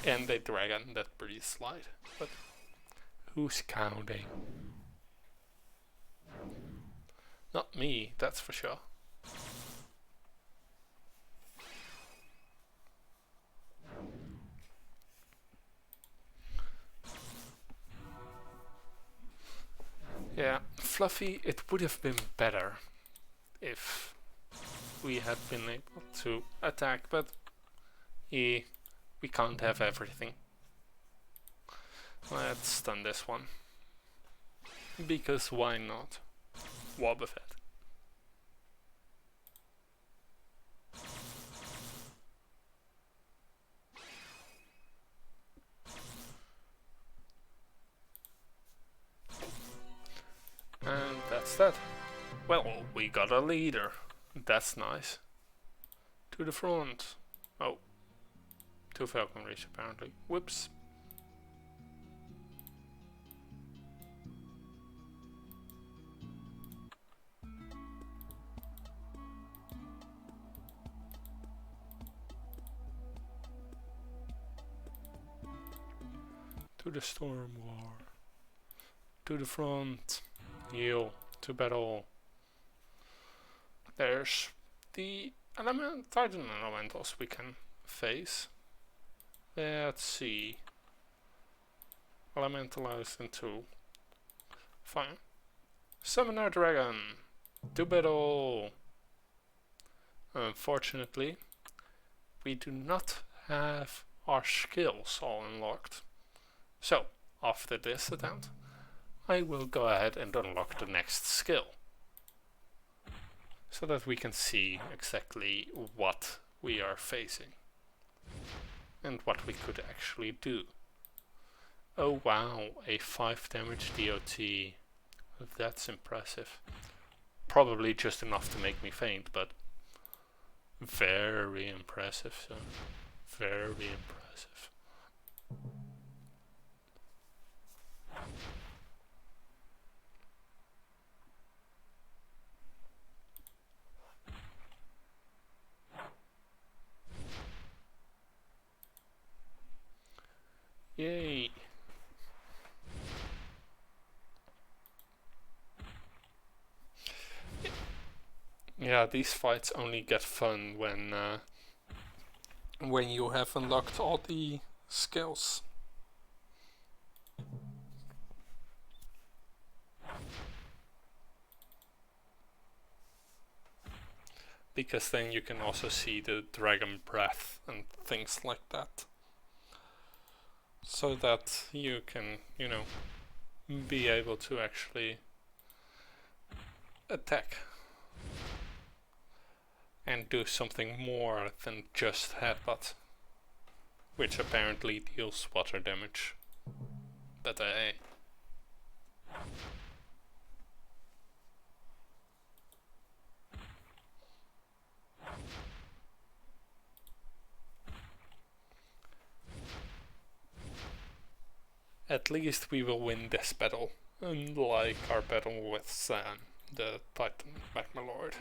And a dragon that breathes light, but who's counting? Not me, that's for sure. Yeah, Fluffy, it would have been better if we had been able to attack, but we can't have everything. Let's stun this one. Because why not? Wobbuffet. And that's that. Well, we got a leader. That's nice. To the front. Oh. 2 falconries apparently. Whoops. To the storm war. To the front. Heal. To battle. There's the Titan elementals we can face. Let's see. Elementalized into. Fine. Summon our dragon. To battle. Unfortunately, we do not have our skills all unlocked. So, after this attempt, I will go ahead and unlock the next skill. So that we can see exactly what we are facing. And what we could actually do. Oh wow, a 5 damage DOT. That's impressive. Probably just enough to make me faint, but very impressive, so very impressive. Yay! Yeah, these fights only get fun when you have unlocked all the skills. Because then you can also see the dragon breath and things like that. So that you can, you know, be able to actually attack. And do something more than just headbutt. Which apparently deals water damage. But at least we will win this battle, unlike our battle with San, the Titan Magma Lord.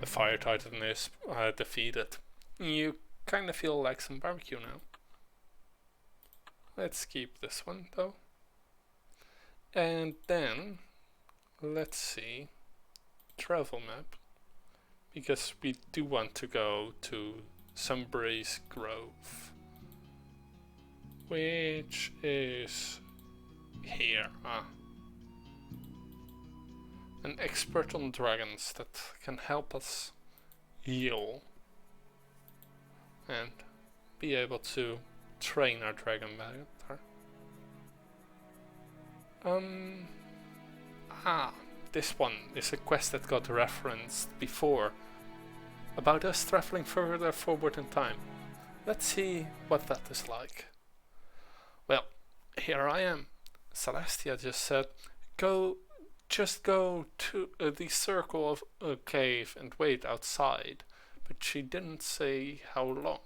The Fire Titan is defeated. You kinda feel like some barbecue now. Let's keep this one though. And then, let's see, travel map. Because we do want to go to Sunbreeze Grove. Which is here. An expert on dragons that can help us heal and be able to train our dragon better. This one is a quest that got referenced before about us traveling further forward in time. Let's see what that is like. Well, here I am. Celestia just said, go just go to the circle of a cave and wait outside, but she didn't say how long.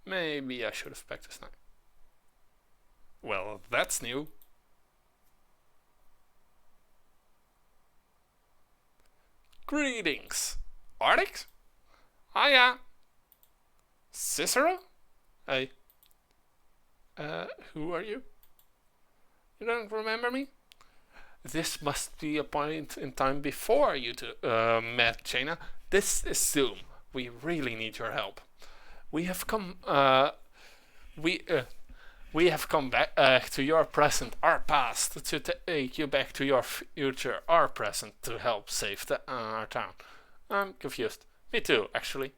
Maybe I should have practiced now. Well, that's new. Greetings. Arctic? Hiya. Cicero? Hey. Who are you? You don't remember me? This must be a point in time before you two met, Jaina. This is Zoom. We really need your help. We have come back to your present, our past, to take you back to your future, our present, to help save our town. I'm confused. Me too, actually.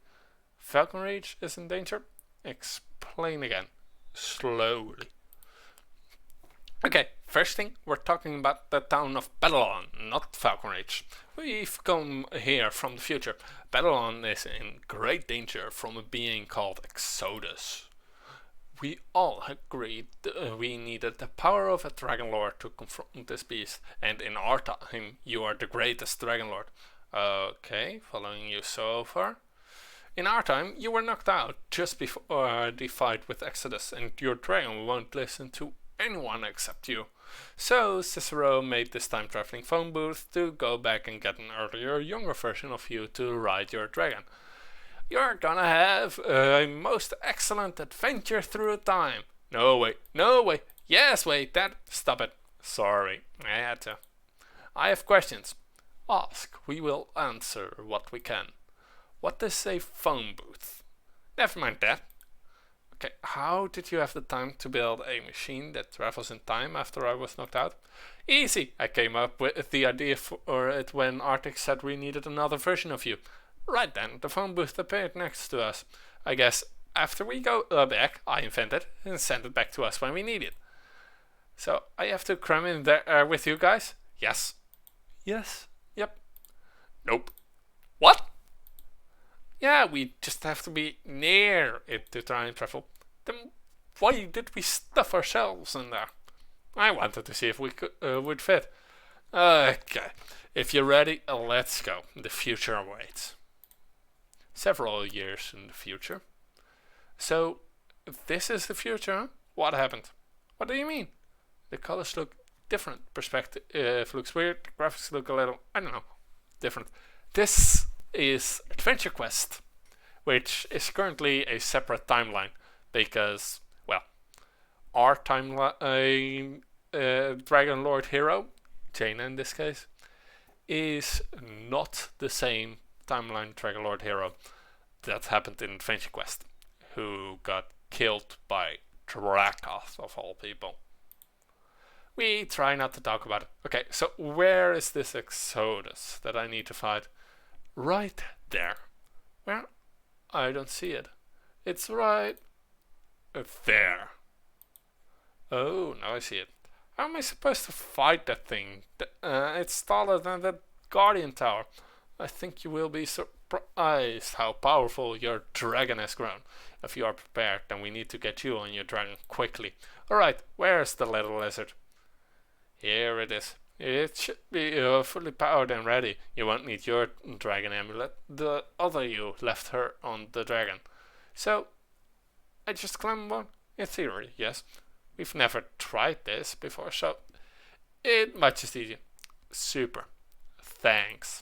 Falcon Rage is in danger? Explain again. Slowly. Okay, first thing, we're talking about the town of Babylon, not Falcon Rage. We've come here from the future. Babylon is in great danger from a being called Exodus. We all agreed we needed the power of a Dragon Lord to confront this beast, and in our time, you are the greatest Dragon Lord. Okay, following you so far. In our time, you were knocked out just before the fight with Exodus, and your dragon won't listen to anyone except you. So Cicero made this time-traveling phone booth to go back and get an earlier, younger version of you to ride your dragon. You're gonna have a most excellent adventure through time. No way. Yes, wait, stop it. Sorry, I had to. I have questions. Ask, we will answer what we can. What is a phone booth? Never mind that. Okay, how did you have the time to build a machine that travels in time after I was knocked out? Easy! I came up with the idea for it when Arctic said we needed another version of you. Right then, the phone booth appeared next to us. I guess after we go back, I invented and sent it back to us when we need it. So I have to cram in there with you guys? Yes. Yes. Yep. Nope. What? Yeah, we just have to be near it to try and travel. Then why did we stuff ourselves in there? I wanted to see if we would fit. Okay, if you're ready, let's go. The future awaits. Several years in the future. So, this is the future, huh? What happened? What do you mean? The colors look different. Perspective looks weird. Graphics look a little, I don't know, different. This is Adventure Quest, which is currently a separate timeline because, well, our timeline, Dragon Lord hero, Jaina in this case, is not the same timeline Dragon Lord hero that happened in Adventure Quest, who got killed by Dracoth of all people. We try not to talk about it. Okay, so where is this Exodus that I need to fight? Right there. Where? I don't see it. It's right there. Oh, now I see it. How am I supposed to fight that thing? It's taller than that Guardian Tower. I think you will be surprised how powerful your dragon has grown. If you are prepared, then we need to get you on your dragon quickly. Alright, where's the little lizard? Here it is. It should be fully powered and ready. You won't need your dragon amulet. The other you left her on the dragon. So, I just climb one? In theory, yes. We've never tried this before, so it much is easier. Super. Thanks.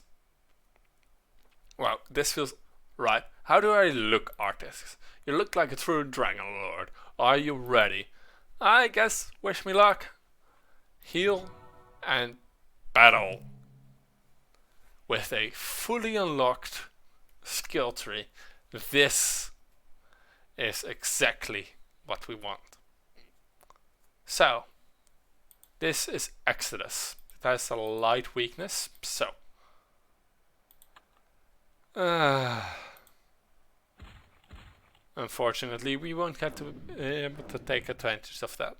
Wow, this feels right. How do I look, artists? You look like a true Dragon Lord. Are you ready? I guess wish me luck. Heal and battle. With a fully unlocked skill tree, this is exactly what we want. So, this is Exodus. It has a light weakness, so. Unfortunately, we won't get to be able to take advantage of that.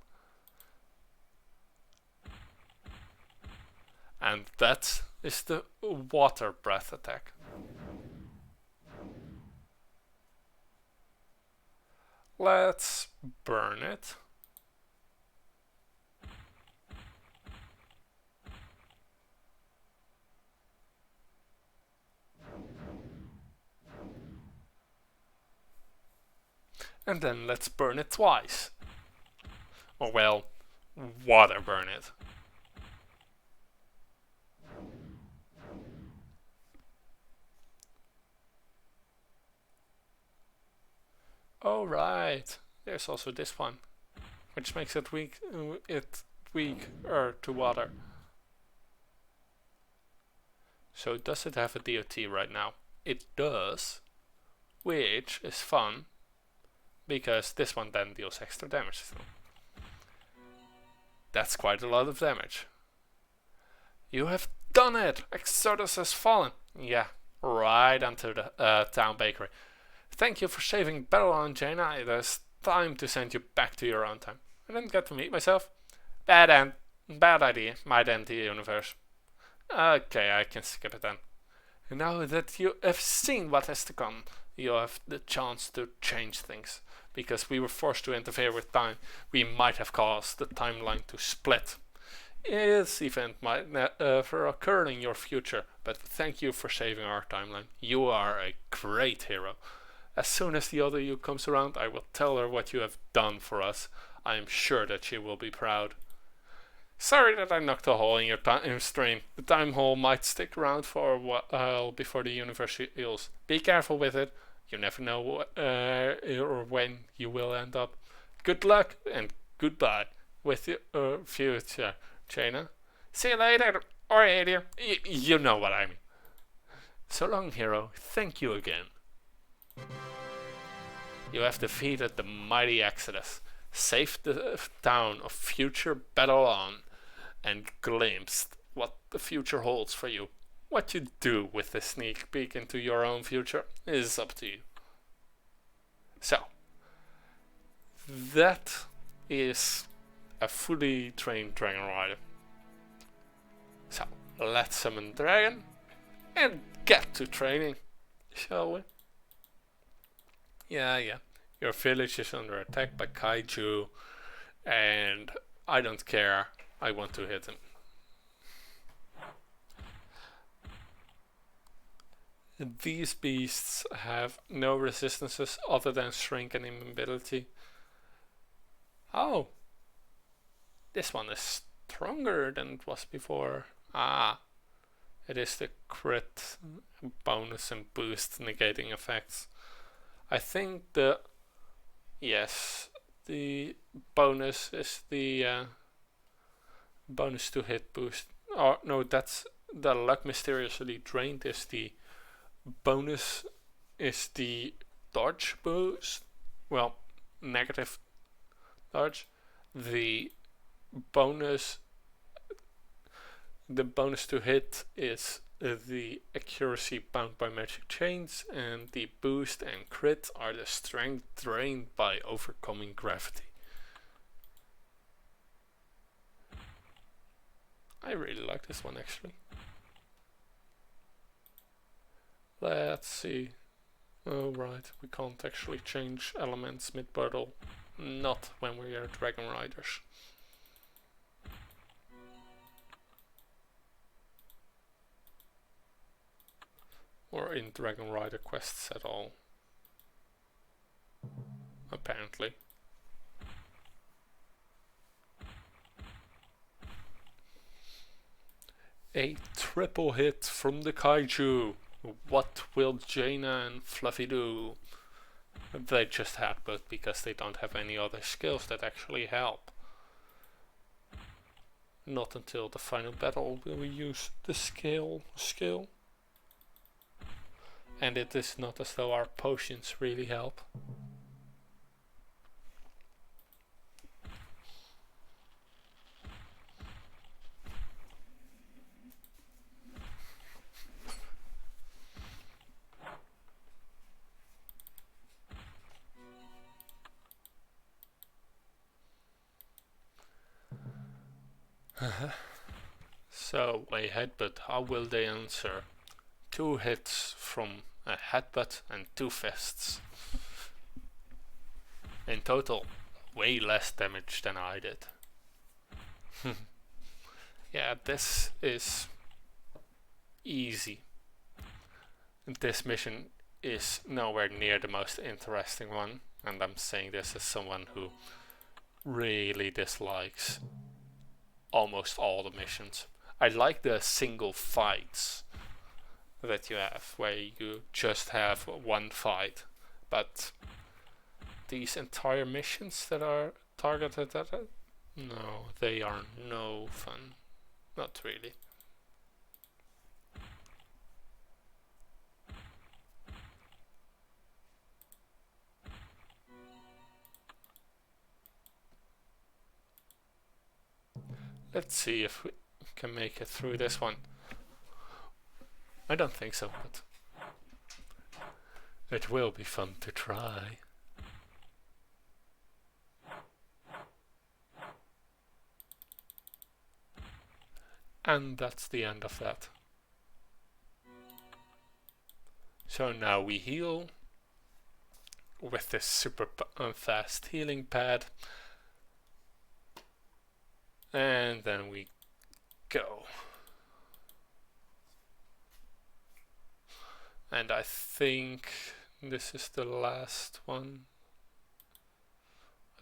And that is the water breath attack. Let's burn it. And then let's burn it twice. Or well, water burn it. Oh right, there's also this one, which makes it weaker to water. So does it have a DOT right now? It does, which is fun, because this one then deals extra damage. That's quite a lot of damage. You have done it! Exodus has fallen! Yeah, right onto the town bakery. Thank you for saving Babylon, Jaina. It is time to send you back to your own time. I didn't get to meet myself. Bad idea. Might end the universe. Okay, I can skip it then. Now that you have seen what has to come, you have the chance to change things. Because we were forced to interfere with time, we might have caused the timeline to split. This event might never occur in your future, but thank you for saving our timeline. You are a great hero. As soon as the other you comes around, I will tell her what you have done for us. I am sure that she will be proud. Sorry that I knocked a hole in your time stream. The time hole might stick around for a while before the universe heals. Be careful with it. You never know what, or when you will end up. Good luck and goodbye with your future, Jaina. See you later, or later. You know what I mean. So long, hero. Thank you again. You have defeated the mighty Exodus, saved the town of future Babylon, and glimpsed what the future holds for you. What you do with the sneak peek into your own future is up to you. So, that is a fully trained Dragon Rider. So, let's summon Dragon and get to training, shall we? Yeah. Your village is under attack by kaiju, and I don't care. I want to hit him. These beasts have no resistances other than shrink and immobility. Oh, this one is stronger than it was before. It is the crit bonus and boost negating effects. I think the bonus is the bonus to hit boost. Oh no, that's the luck mysteriously drained. Is the bonus is the dodge boost. Well, negative dodge. The bonus to hit is the accuracy bound by magic chains, and the boost and crit are the strength drained by overcoming gravity. I really like this one actually. Let's see. Oh right, we can't actually change elements mid-battle. Not when we are Dragon Riders. Or in Dragon Rider quests at all. Apparently. A triple hit from the kaiju. What will Jaina and Fluffy do? They just headbutt because they don't have any other skills that actually help. Not until the final battle will we use the skill. And it is not as though our potions really help. So, a headbutt, how will they answer? 2 hits from a headbutt and 2 fists. In total, way less damage than I did. Yeah, this is easy. This mission is nowhere near the most interesting one. And I'm saying this as someone who really dislikes almost all the missions. I like the single fights that you have, where you just have one fight, but these entire missions that are targeted at it, no, they are no fun. Not really. Let's see if we can make it through this one. I don't think so, but it will be fun to try. And that's the end of that. So now we heal with this super fast healing pad. And then we go. And I think this is the last one.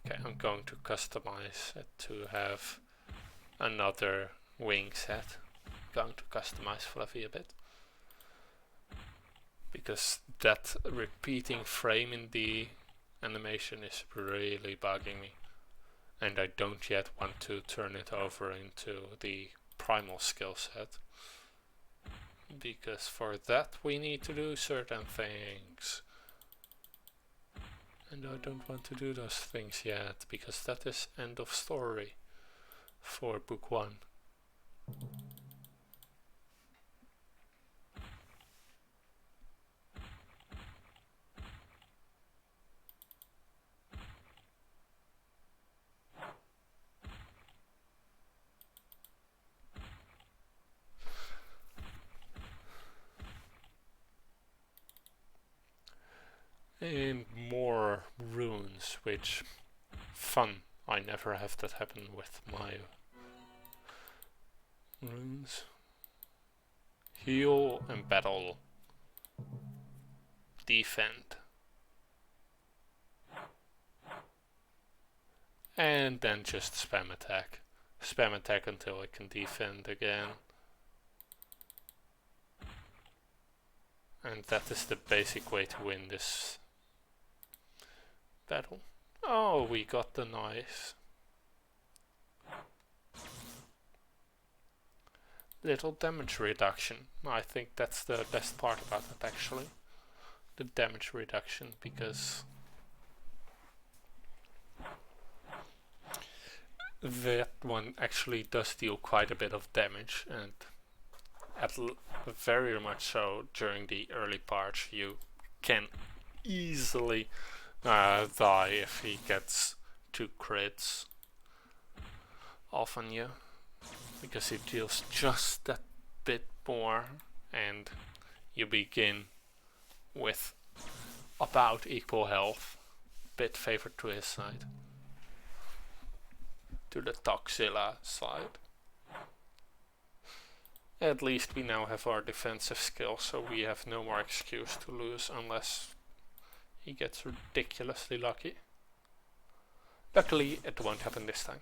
Okay, I'm going to customize it to have another wing set. Going to customize Fluffy a bit, because that repeating frame in the animation is really bugging me, and I don't yet want to turn it over into the primal skill set, because for that we need to do certain things, and I don't want to do those things yet, because that is end of story for book 1. And more runes, which fun. I never have that happen with my runes. Heal and battle. Defend. And then just spam attack. Spam attack until I can defend again. And that is the basic way to win this battle. Oh, we got the nice little damage reduction. I think that's the best part about it, actually. The damage reduction, because that one actually does deal quite a bit of damage, and very much so during the early parts you can easily die if he gets 2 crits off on you, because he deals just that bit more, and you begin with about equal health, bit favored to his side, to the Toxilla side. At least we now have our defensive skill, so we have no more excuse to lose unless he gets ridiculously lucky. Luckily, it won't happen this time.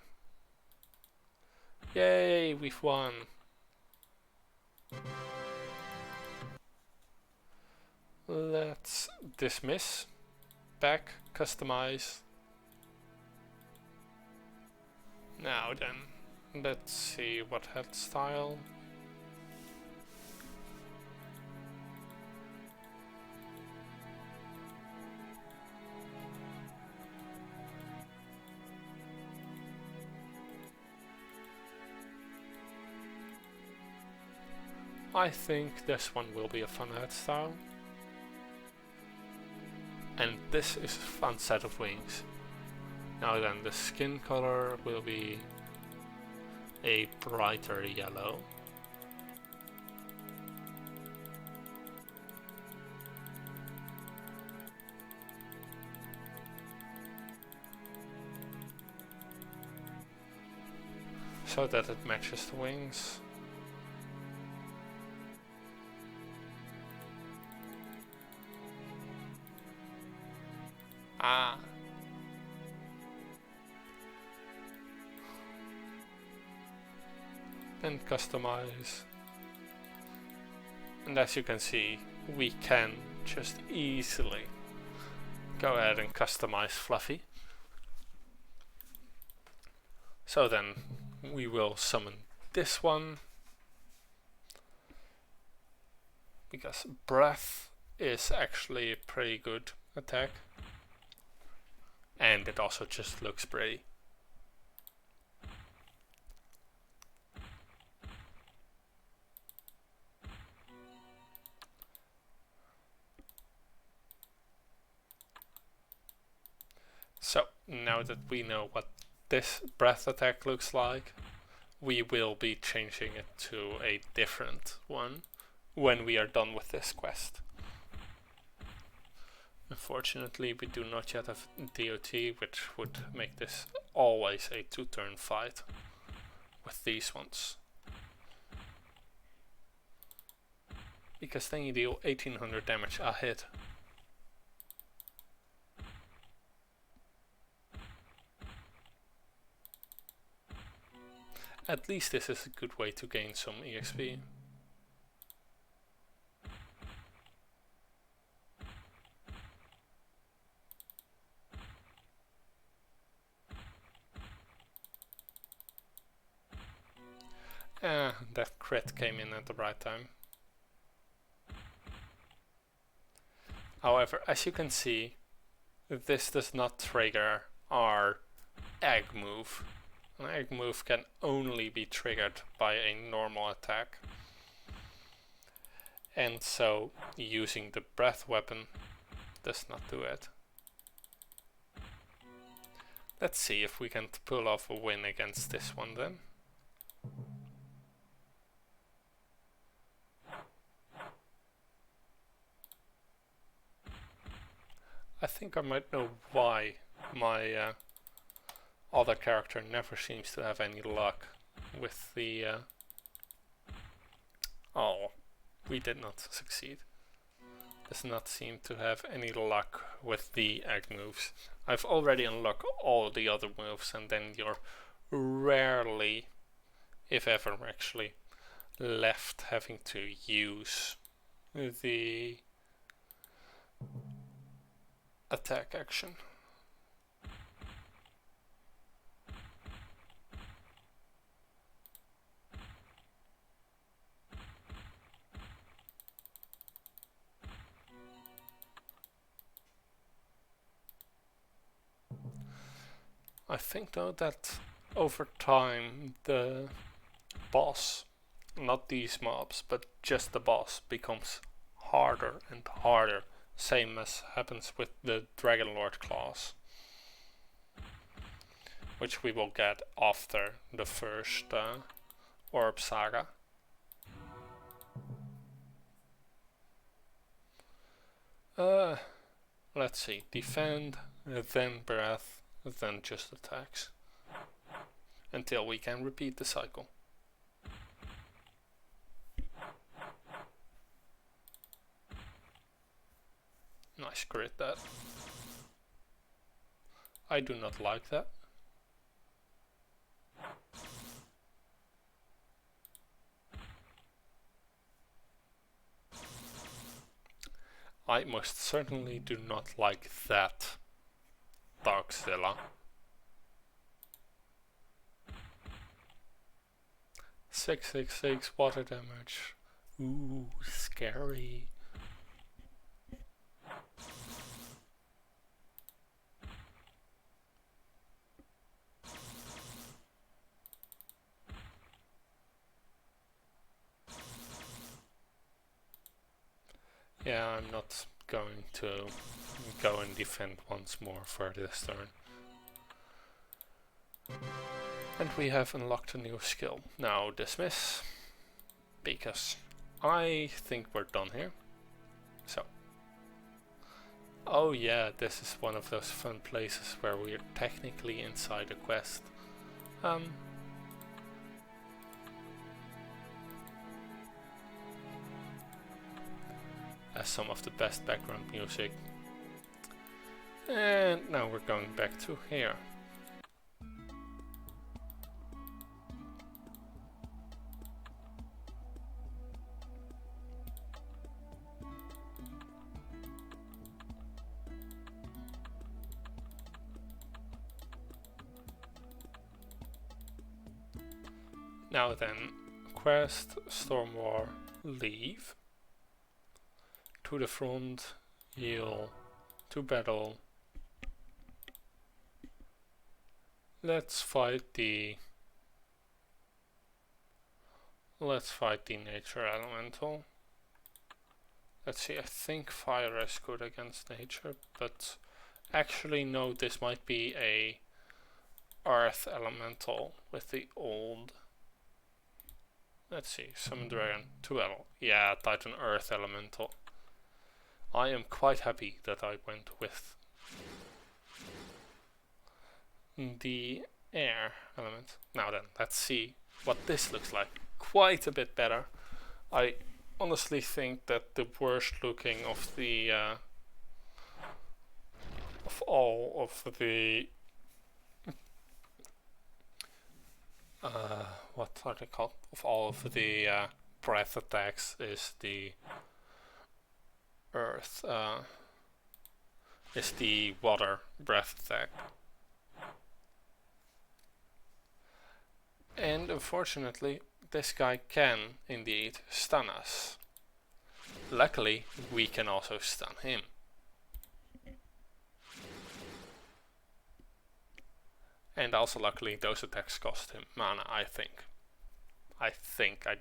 Yay, we've won! Let's dismiss, back, customize. Now then, let's see what head style. I think this one will be a fun head style. And this is a fun set of wings. Now then, the skin color will be a brighter yellow. So that it matches the wings. Ah. And customize. And as you can see, we can just easily go ahead and customize Fluffy. So then we will summon this one, because Breath is actually a pretty good attack, and it also just looks pretty. So now that we know what this Breath attack looks like, we will be changing it to a different one when we are done with this quest. Unfortunately, we do not yet have DOT, which would make this always a 2-turn fight with these ones. Because then you deal 1800 damage a hit. At least this is a good way to gain some EXP. That crit came in at the right time. However, as you can see, this does not trigger our egg move. An egg move can only be triggered by a normal attack. And so using the breath weapon does not do it. Let's see if we can pull off a win against this one then. I think I might know why my other character never seems to have any luck with the... Oh, we did not succeed. Does not seem to have any luck with the egg moves. I've already unlocked all the other moves, and then you're rarely, if ever actually, left having to use the attack action. I think though that over time the boss, not these mobs, but just the boss, becomes harder and harder. Same as happens with the Dragon Lord class, which we will get after the first Orb Saga. Let's see, defend, then breath, then just attacks, until we can repeat the cycle. Nice crit that. I do not like that. I most certainly do not like that, Darkzilla. 666 water damage. Ooh, scary. Yeah, I'm not going to go and defend once more for this turn. And we have unlocked a new skill. Now dismiss, because I think we're done here. So, oh yeah, this is one of those fun places where we're technically inside a quest. As some of the best background music. And now we're going back to here. Now then, quest, storm war, leave. To the front, heal, to battle. Let's fight the nature elemental. Let's see, I think fire is good against nature, but actually no, this might be a earth elemental with the old. Let's see, summon dragon, 2L. Yeah, Titan earth elemental. I am quite happy that I went with the air element. Now then, let's see what this looks like. Quite a bit better. I honestly think that the worst looking of the of all of the what are they called? Of all of the breath attacks is the earth is the water breath attack. And unfortunately, this guy can indeed stun us. Luckily, we can also stun him. And also luckily, those attacks cost him mana, I think. I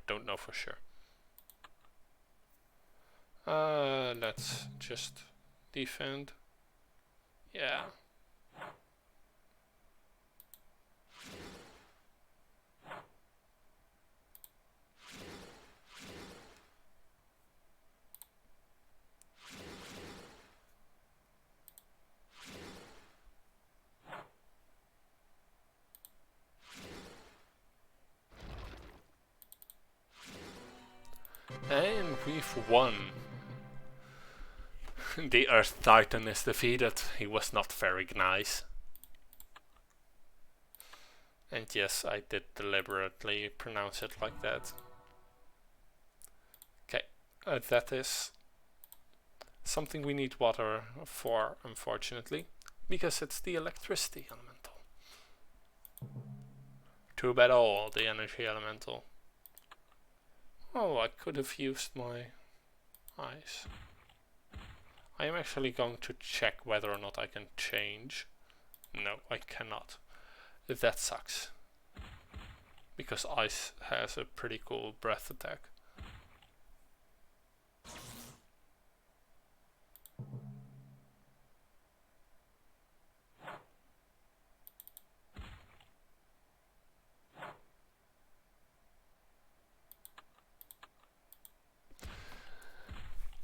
don't know for sure. Let's just defend. Yeah. And we've won. The Earth Titan is defeated. He was not very nice. And yes, I did deliberately pronounce it like that. Okay, that is something we need water for, unfortunately, because it's the electricity elemental. Too bad all the energy elemental. Oh, I could have used my eyes. I am actually going to check whether or not I can change. No, I cannot. That sucks. Because ice has a pretty cool breath attack.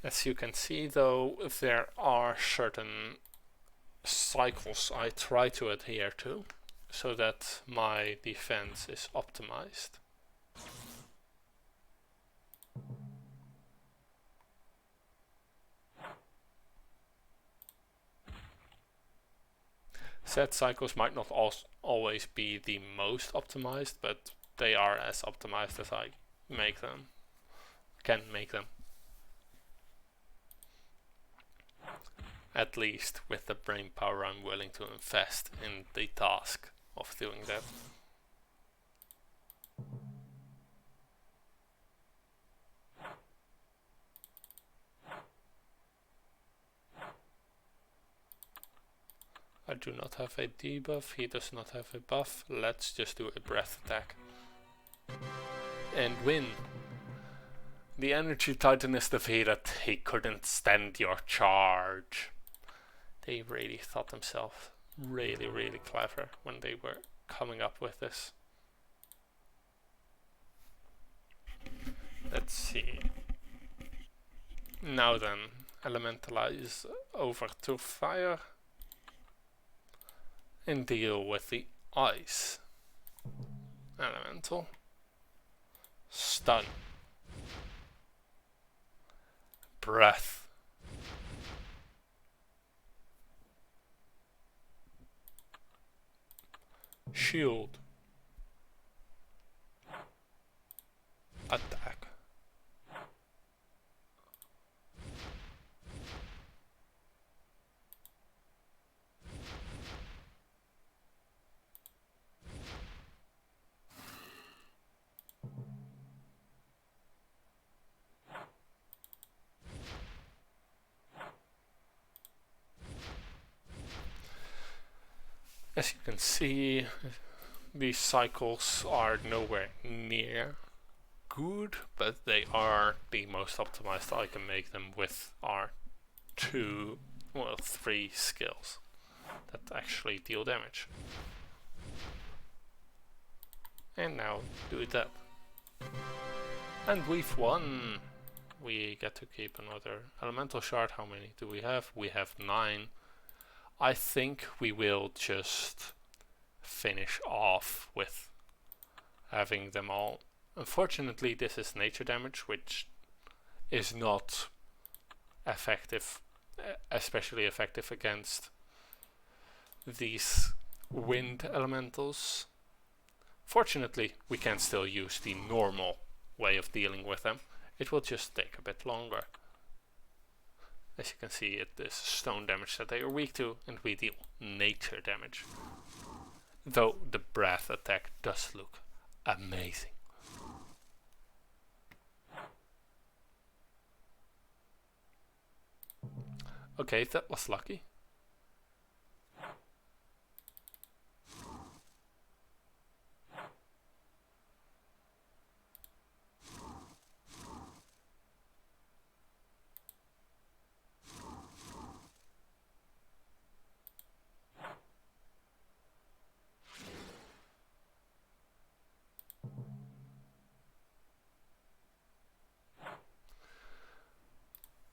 As you can see though, there are certain cycles I try to adhere to, so that my defense is optimized. Set cycles might not always be the most optimized, but they are as optimized as I make them, can make them. At least with the brain power I'm willing to invest in the task of doing that. I do not have a debuff, he does not have a buff. Let's just do a breath attack. And win. The Energy Titan is defeated. He couldn't stand your charge. They really thought themselves really clever when they were coming up with this. Let's see. Now then, elementalize over to fire and deal with the ice elemental. Stun. Breath. Shield. Attack. As you can see, these cycles are nowhere near good, but they are the most optimized I can make them with our three skills that actually deal damage. And now do that. And we've won! We get to keep another elemental shard. How many do we have? We have 9. I think we will just finish off with having them all. Unfortunately, this is nature damage, which is not effective, especially effective against these wind elementals. Fortunately, we can still use the normal way of dealing with them. It will just take a bit longer. As you can see, it is stone damage that they are weak to, and we deal nature damage. Though the breath attack does look amazing. Okay, that was lucky.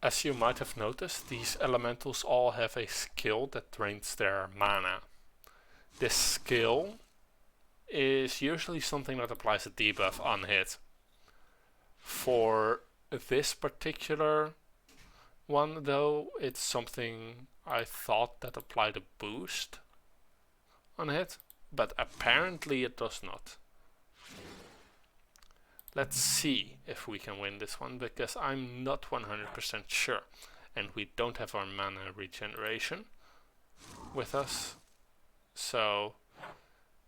As you might have noticed, these elementals all have a skill that drains their mana. This skill is usually something that applies a debuff on hit. For this particular one though, it's something I thought that applied a boost on hit, but apparently it does not. Let's see if we can win this one, because I'm not 100% sure. And we don't have our mana regeneration with us. So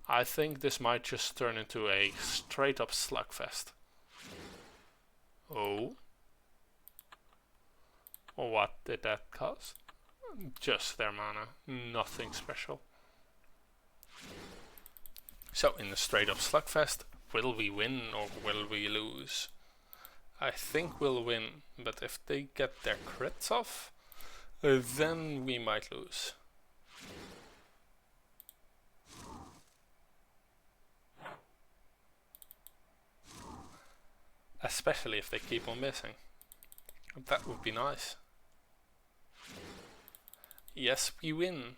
I think this might just turn into a straight up slugfest. Oh. What did that cause? Just their mana, nothing special. So in the straight up slugfest, will we win or will we lose? I think we'll win, but if they get their crits off, then we might lose. Especially if they keep on missing. That would be nice. Yes, we win.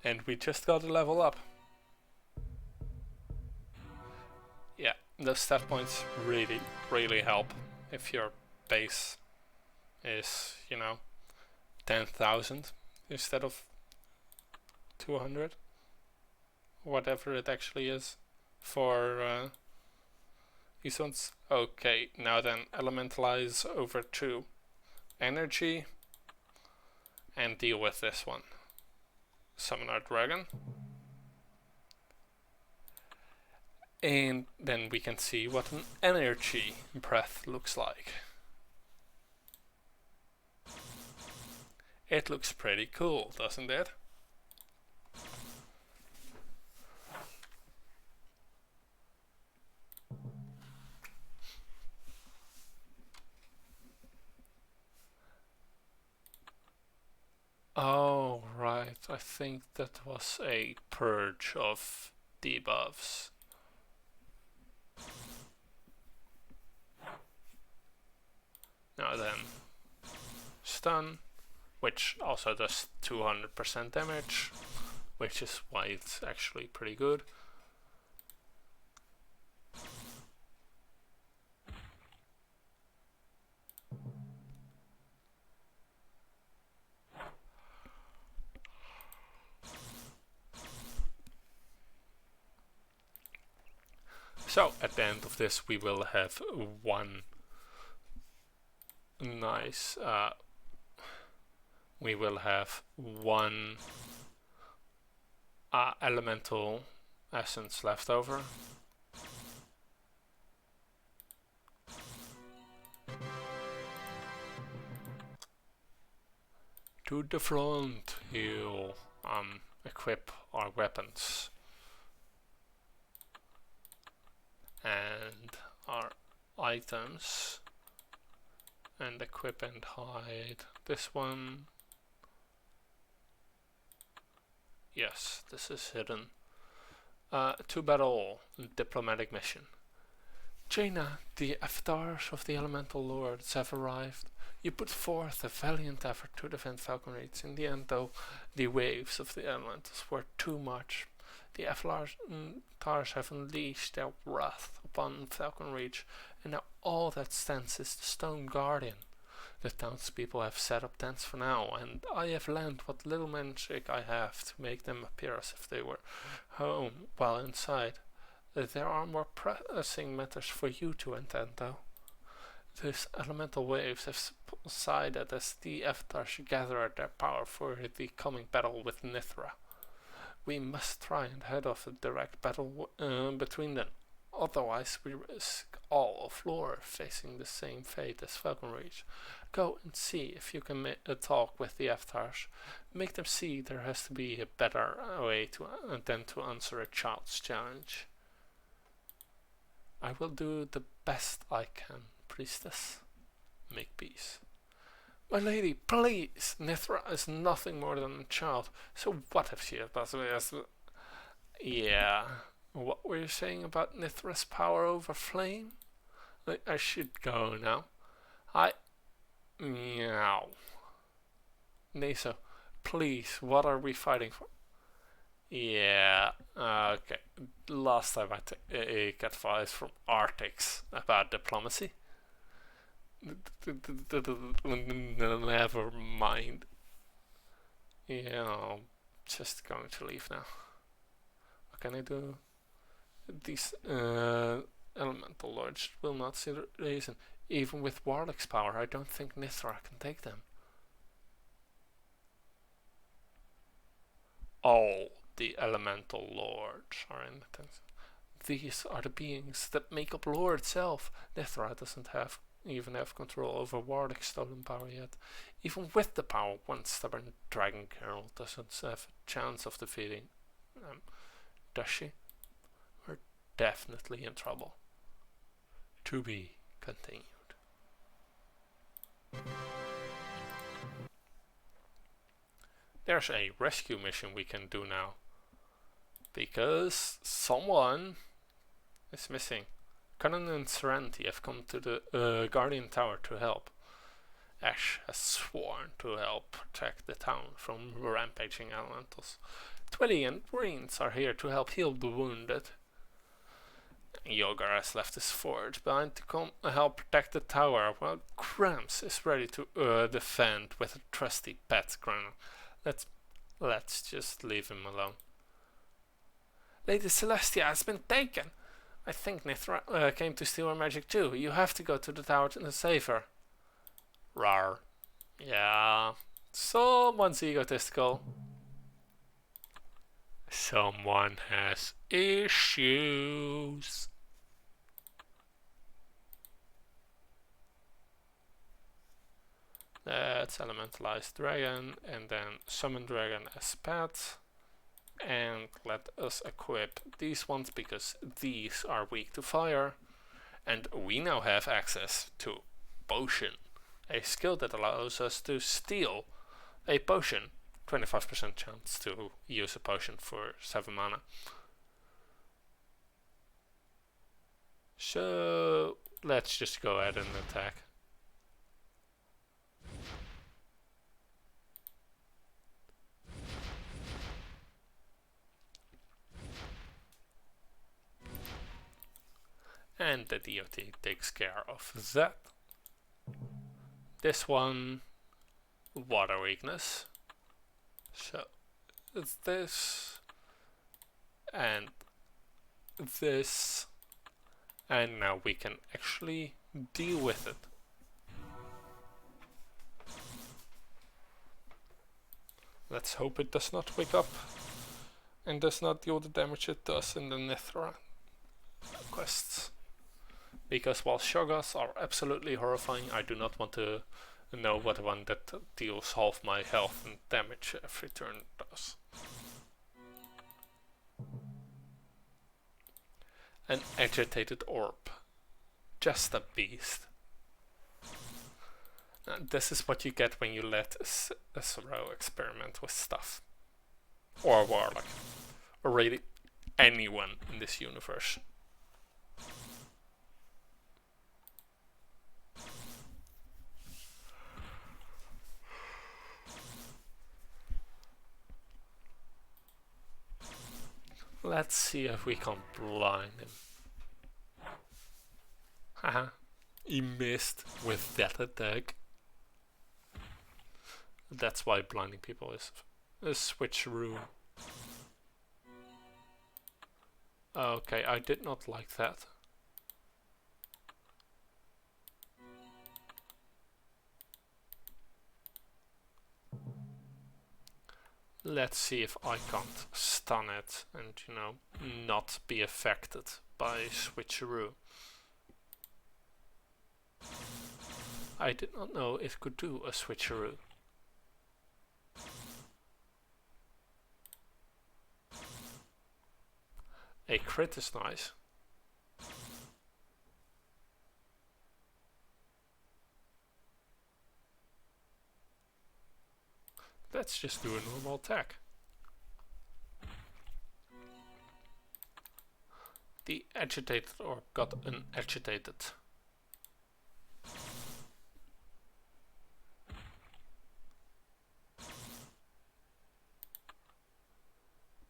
And we just got a level up. Yeah, those stat points really help if your base is, 10,000 instead of 200. Whatever it actually is for these ones. Okay, now then, elementalize over 2 energy and deal with this one. Summon our dragon. And then we can see what an energy breath looks like. It looks pretty cool, doesn't it? Oh, right. I think that was a purge of debuffs. Now then, stun, which also does 200% damage, which is why it's actually pretty good. So at the end of this we will have one nice we will have one elemental essence left over. To the front, he'll equip our weapons and our items, and equip and hide this one. Yes, this is hidden. To battle, diplomatic mission. Jaina, the avatars of the elemental lords have arrived. You put forth a valiant effort to defend Falcon Reach. In the end, though, the waves of the elementals were too much. The avatars have unleashed their wrath upon Falcon Reach, and now all that stands is the Stone Guardian. The townspeople have set up tents for now, and I have lent what little magic I have to make them appear as if they were home while inside. There are more pressing matters for you to attend, though. These elemental waves have subsided as the avatars gather their power for the coming battle with Nithra. We must try and head off a direct battle between them. Otherwise, we risk all of Lore facing the same fate as Falcon Reach. Go and see if you can talk with the avatars. Make them see there has to be a better way than to answer a child's challenge. I will do the best I can, priestess. Make peace. My lady, please! Nithra is nothing more than a child, so what if she possibly has... Yeah, what were you saying about Nithra's power over flame? I should go now. Meow. Nasa, please, what are we fighting for? Yeah, okay. Last time I take advice from Arctics about diplomacy. Never mind. Yeah, I'm just going to leave now. What can I do? These elemental lords will not see the reason. Even with Warlock's power, I don't think Nithra can take them. All the elemental lords are in the tent. These are the beings that make up Lore itself. Nithra doesn't even have control over Warlock's stolen power yet. Even with the power, one stubborn dragon girl doesn't have a chance of defeating them. Does she? We're definitely in trouble. To be continued. There's a rescue mission we can do now. Because someone is missing. Conan and Serenity have come to the Guardian Tower to help. Ash has sworn to help protect the town from rampaging elementals. Twilly and Greens are here to help heal the wounded. Yogar has left his forge behind to come help protect the tower, while Cramps is ready to defend with a trusty pet granite. Let's just leave him alone. Lady Celestia has been taken. I think Nithra came to steal her magic too. You have to go to the tower to save her. Rar. Yeah. Someone's egotistical. Someone has issues. Let's elementalize dragon and then summon dragon as pet. And let us equip these ones because these are weak to fire. And we now have access to potion, a skill that allows us to steal a potion. 25% chance to use a potion for 7 mana. So let's just go ahead and attack. And the DOT takes care of that. This one, water weakness. So it's this and this And now we can actually deal with it. Let's hope it does not wake up and does not deal the damage it does in the Nithra quests. Because while Shoggoths are absolutely horrifying, I do not want to know what one that deals half my health and damage every turn does. An agitated orb. Just a beast. This is what you get when you let a Sorrow experiment with stuff. Or a Warlock. Or really anyone in this universe. Let's see if we can blind him. Haha, he missed with that attack. That's why blinding people is a switcheroo. Okay, I did not like that. Let's see if I can't stun it and, you know, not be affected by switcheroo. I did not know it could do a switcheroo. A crit is nice. Let's just do a normal attack. The agitated orb got unagitated.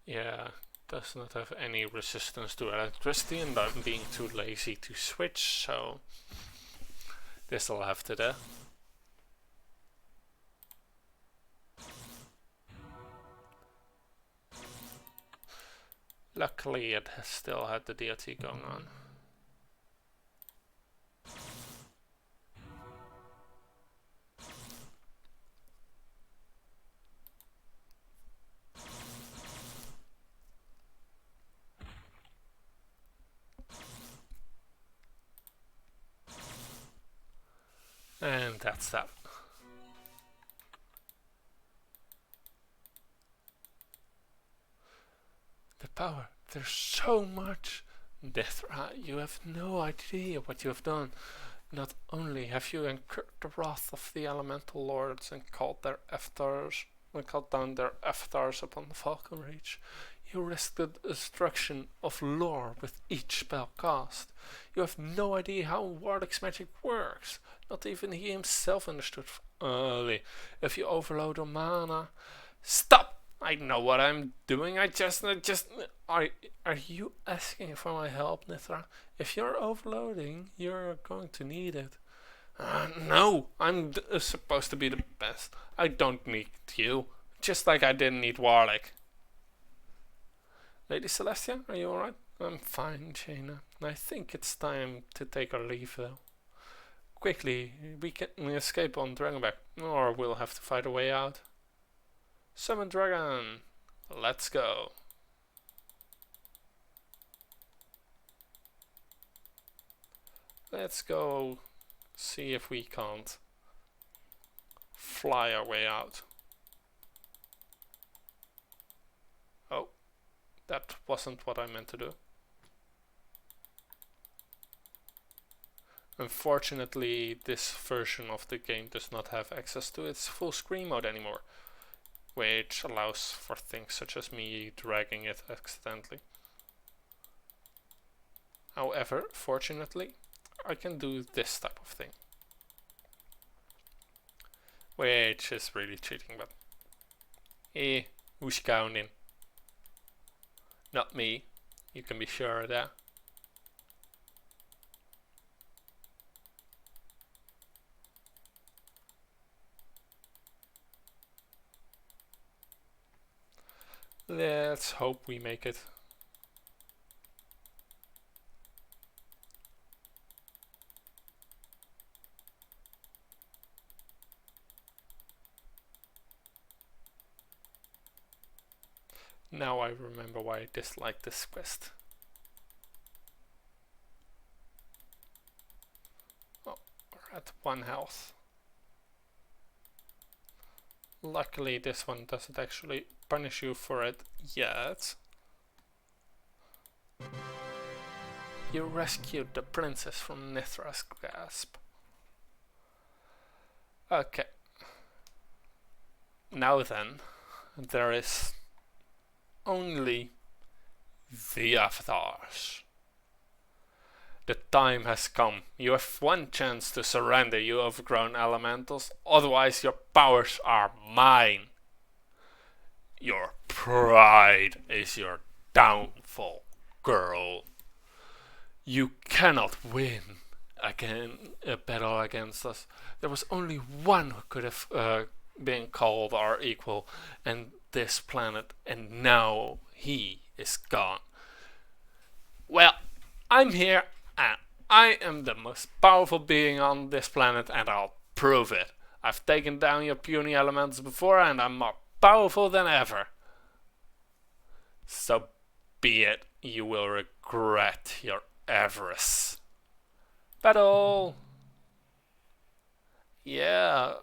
Yeah, does not have any resistance to electricity, and I'm being too lazy to switch, so this'll have to do. Luckily it has still had the DLT going on. And that's that. The power, there's so much. Nithra, you have no idea what you have done. Not only have you incurred the wrath of the elemental lords and called down their avatars upon the Falcon Reach, you risked the destruction of lore with each spell cast. You have no idea how Warlock's magic works. Not even he himself understood early. If you overload on mana, stop! I know what I'm doing. Are you asking for my help, Nithra? If you're overloading, you're going to need it. No, I'm supposed to be the best. I don't need you. Just like I didn't need Warlock. Lady Celestia, are you alright? I'm fine, Jaina. I think it's time to take our leave, though. Quickly, we can escape on Dragonback, or we'll have to fight our way out. Summon Dragon! Let's go! Let's go see if we can't fly our way out. Oh, that wasn't what I meant to do. Unfortunately, this version of the game does not have access to its full screen mode anymore, which allows for things such as me dragging it accidentally. However, fortunately, I can do this type of thing, which is really cheating, but who's counting? Not me, you can be sure of that. Let's hope we make it. Now I remember why I disliked this quest. Oh, we're at 1 health. Luckily this one doesn't actually punish you for it yet. You rescued the princess from Nithra's grasp. Okay. Now then, there is only the avatars. The time has come. You have one chance to surrender, you overgrown elementals, otherwise your powers are mine. Your pride is your downfall, girl. You cannot win a battle against us. There was only one who could have been called our equal and this planet, and now he is gone. Well, I'm here and I am the most powerful being on this planet, and I'll prove it. I've taken down your puny elements before and I'm more powerful than ever. So be it. You will regret your avarice. Battle! Yeah,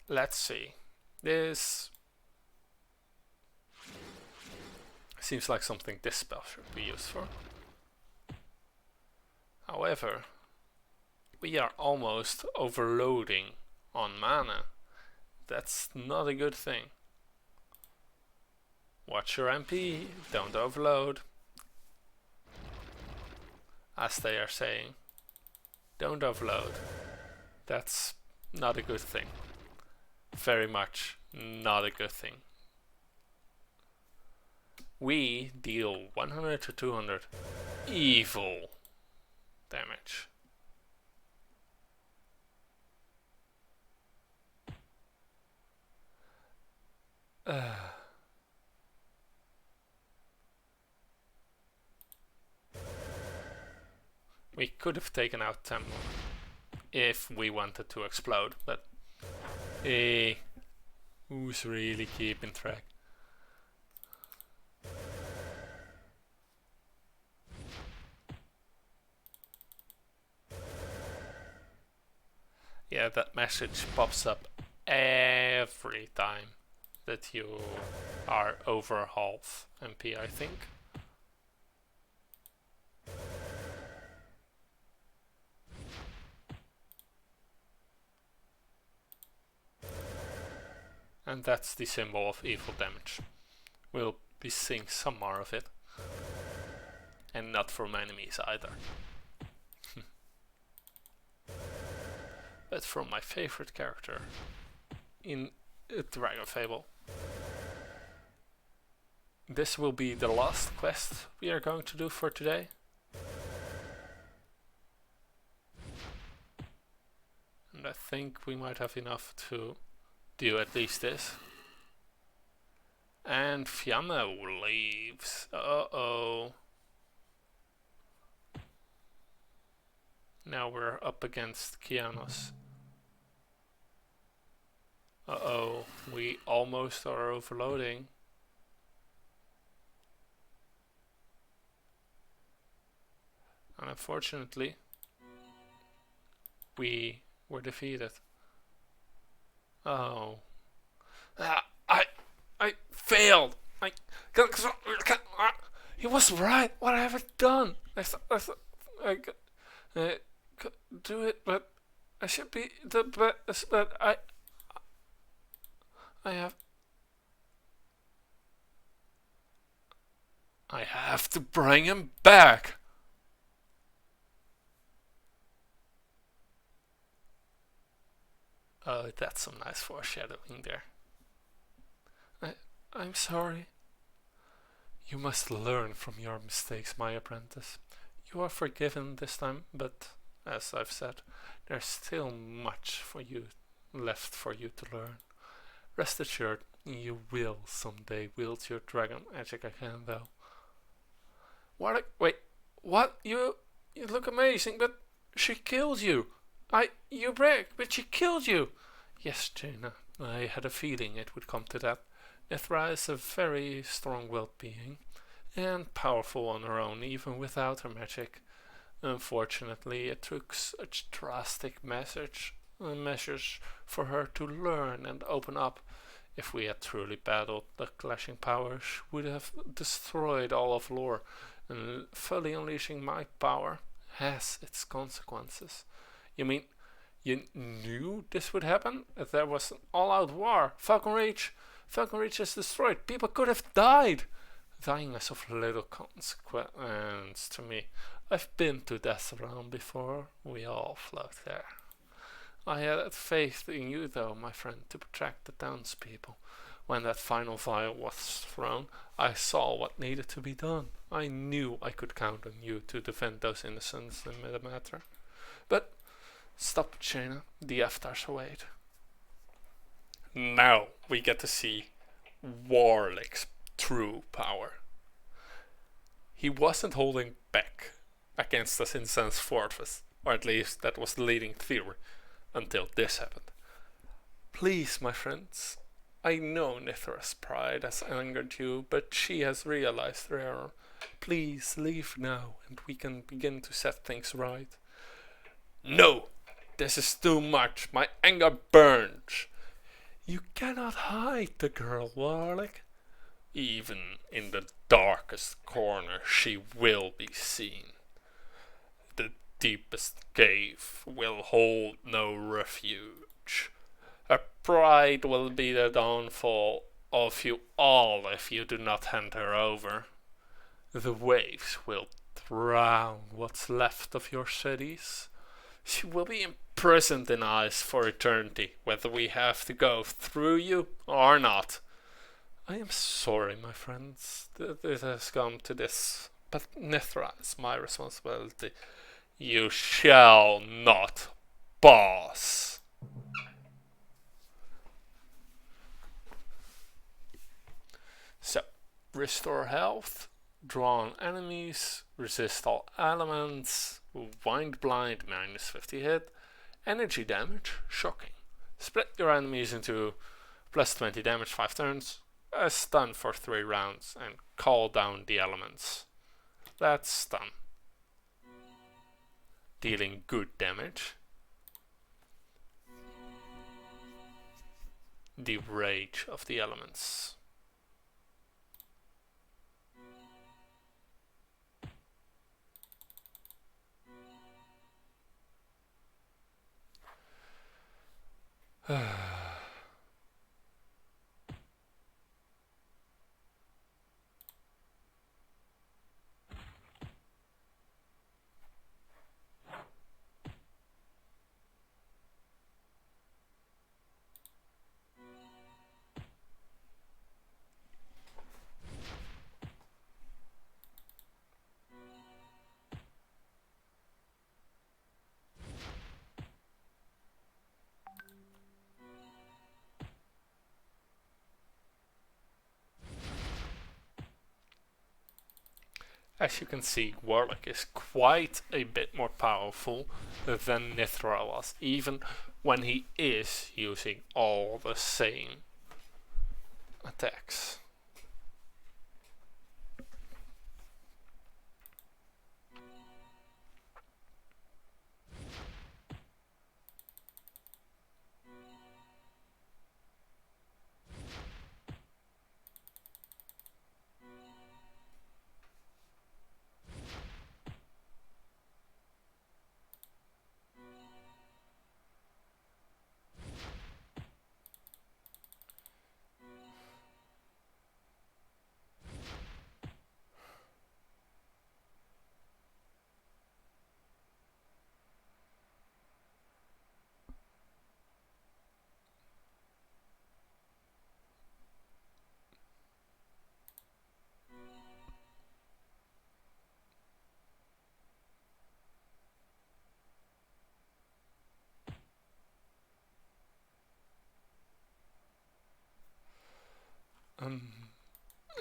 let's see. This seems like something this spell should be used for. However, we are almost overloading on mana. That's not a good thing. Watch your MP, don't overload. As they are saying, don't overload. That's not a good thing. Very much not a good thing. We deal 100 to 200 evil damage. We could have taken out 10 more if we wanted to explode, but who's really keeping track? Yeah, that message pops up every time that you are over half MP, I think. And that's the symbol of evil damage. We'll be seeing some more of it. And not from enemies either. But from my favorite character in Dragonfable. This will be the last quest we are going to do for today. And I think we might have enough to do at least this. And Fiamma leaves. Uh-oh. Now we're up against Kianos. Uh-oh, we almost are overloading. And unfortunately, we were defeated. Oh. I failed. He was right. What have I done? I could do it, but I should be the best. But I have to bring him back. Oh, that's some nice foreshadowing there. I'm sorry. You must learn from your mistakes, my apprentice. You are forgiven this time, but as I've said, there's still much for you left for you to learn. Rest assured, you will someday wield your dragon magic again, though. Wait, what? You look amazing, but she killed you. You break, but she killed you. Yes, Jaina, I had a feeling it would come to that. Ithra is a very strong-willed being, and powerful on her own, even without her magic. Unfortunately, it took such drastic measures for her to learn and open up. If we had truly battled, the clashing powers would have destroyed all of lore, and fully unleashing my power has its consequences. You mean you knew this would happen? If there was an all-out war, Falcon Reach is destroyed. People could have died. Dying is of little consequence to me. I've been to Death Realm before. We all float there. I had faith in you, though, my friend, to protect the townspeople. When that final vial was thrown, I saw what needed to be done. I knew I could count on you to defend those innocents in the matter. But stop, Jaina. The Avatars await. Now we get to see Warlick's true power. He wasn't holding back against us in Sen's fortress, or at least that was the leading theory, until this happened. Please, my friends, I know Nithra's pride has angered you, but she has realized her error. Please leave now, and we can begin to set things right. No! This is too much. My anger burns. You cannot hide the girl, Warlick. Even in the darkest corner she will be seen. The deepest cave will hold no refuge. Her pride will be the downfall of you all if you do not hand her over. The waves will drown what's left of your cities. She will be imprisoned in ice for eternity, whether we have to go through you or not. I am sorry, my friends, that it has come to this, but Nithra is my responsibility. You shall not pass. So, restore health, draw on enemies, resist all elements, wind blind -50 hit, energy damage, shocking. Split your enemies into plus 20 damage 5 turns, a stun for 3 rounds, and call down the elements. That's stun. Dealing good damage. The rage of the elements. As you can see, Warlick is quite a bit more powerful than Nithra was, even when he is using all the same attacks.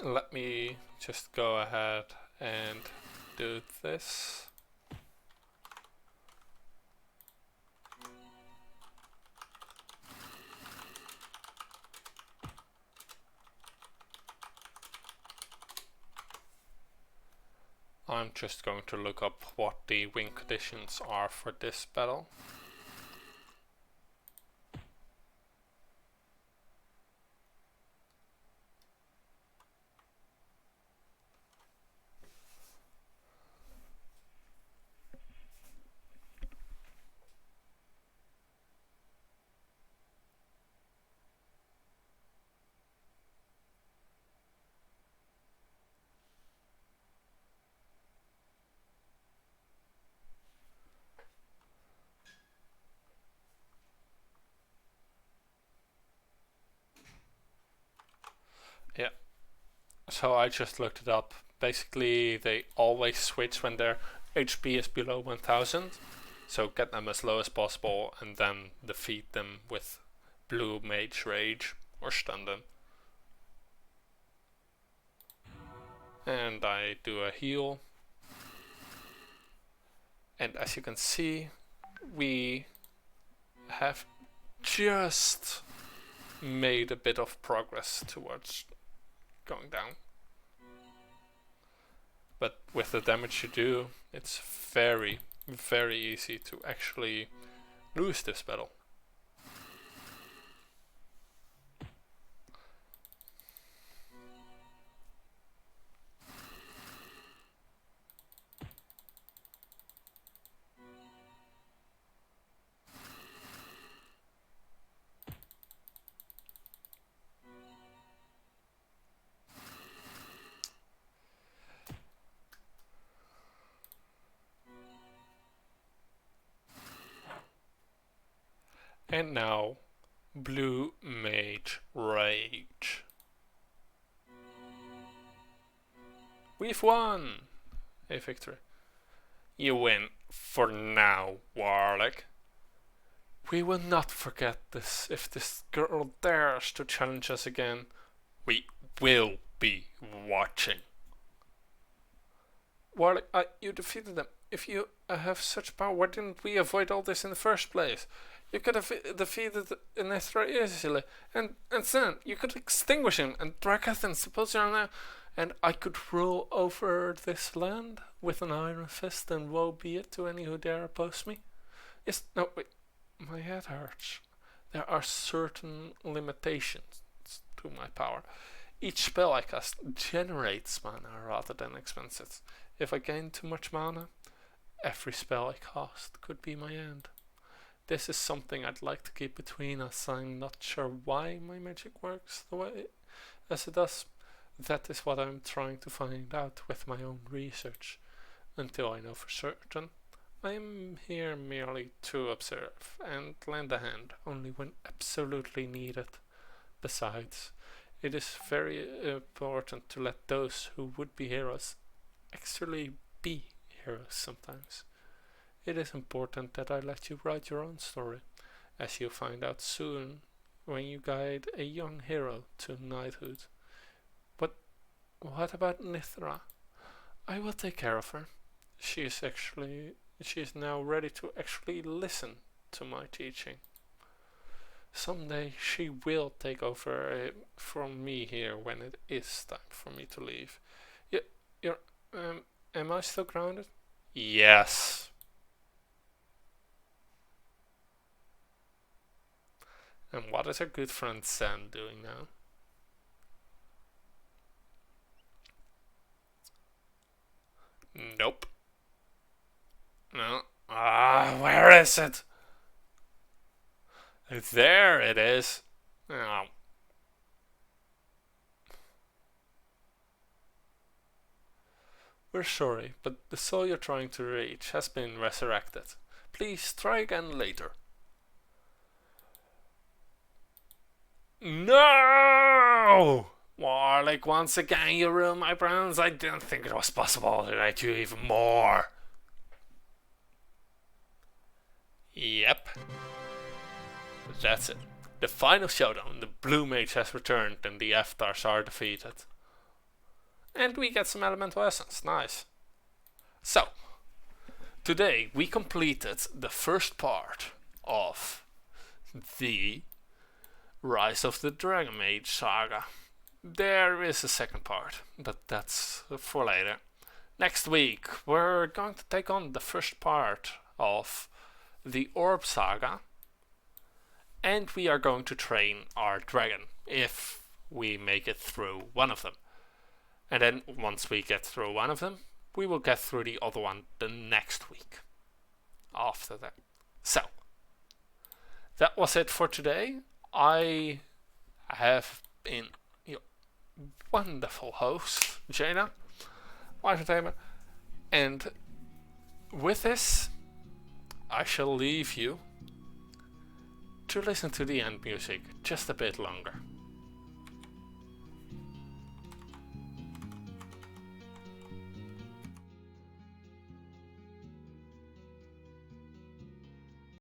Let me just go ahead and do this. I'm just going to look up what the win conditions are for this battle. Yeah, so I just looked it up. Basically, they always switch when their HP is below 1000. So get them as low as possible and then defeat them with Blue Mage Rage or stun them. And I do a heal. And as you can see, we have just made a bit of progress towards going down. But with the damage you do, it's very, very easy to actually lose this battle. And now, Blue Mage Rage. We've won! A victory. You win for now, Warlock. We will not forget this. If this girl dares to challenge us again, we will be watching. Warlock, you defeated them. If you have such power, why didn't we avoid all this in the first place? You could have defeated Nithra easily, and then you could extinguish him, and Dragathon, suppose you are now, and I could rule over this land with an iron fist, and woe be it to any who dare oppose me. Yes, no, wait, my head hurts. There are certain limitations to my power. Each spell I cast generates mana rather than expends it. If I gain too much mana, every spell I cast could be my end. This is something I'd like to keep between us. I'm not sure why my magic works the way as it does. That is what I'm trying to find out with my own research. Until I know for certain, I am here merely to observe and lend a hand only when absolutely needed. Besides, it is very important to let those who would be heroes actually be heroes sometimes. It is important that I let you write your own story, as you'll find out soon when you guide a young hero to knighthood. But what about Nithra? I will take care of her. She is now ready to actually listen to my teaching. Someday she will take over from me here when it is time for me to leave. Am I still grounded? Yes. And what is our good friend Sam doing now? Nope. No. Where is it? There it is. Oh. We're sorry, but the soul you're trying to reach has been resurrected. Please try again later. No! Warlick, once again you ruined my plans. I didn't think it was possible to hate you even more. Yep. That's it. The final showdown. The Blue Mage has returned and the Aftars are defeated. And we get some elemental essence. Nice. So, today we completed the first part of the Rise of the Dragon Mage saga. There is a second part, but that's for later. Next week, we're going to take on the first part of the Orb Saga, and we are going to train our dragon, if we make it through one of them. And then, once we get through one of them, we will get through the other one the next week after that. So, that was it for today. I have been your wonderful host, Jaina, my entertainment, and with this, I shall leave you to listen to the end music just a bit longer.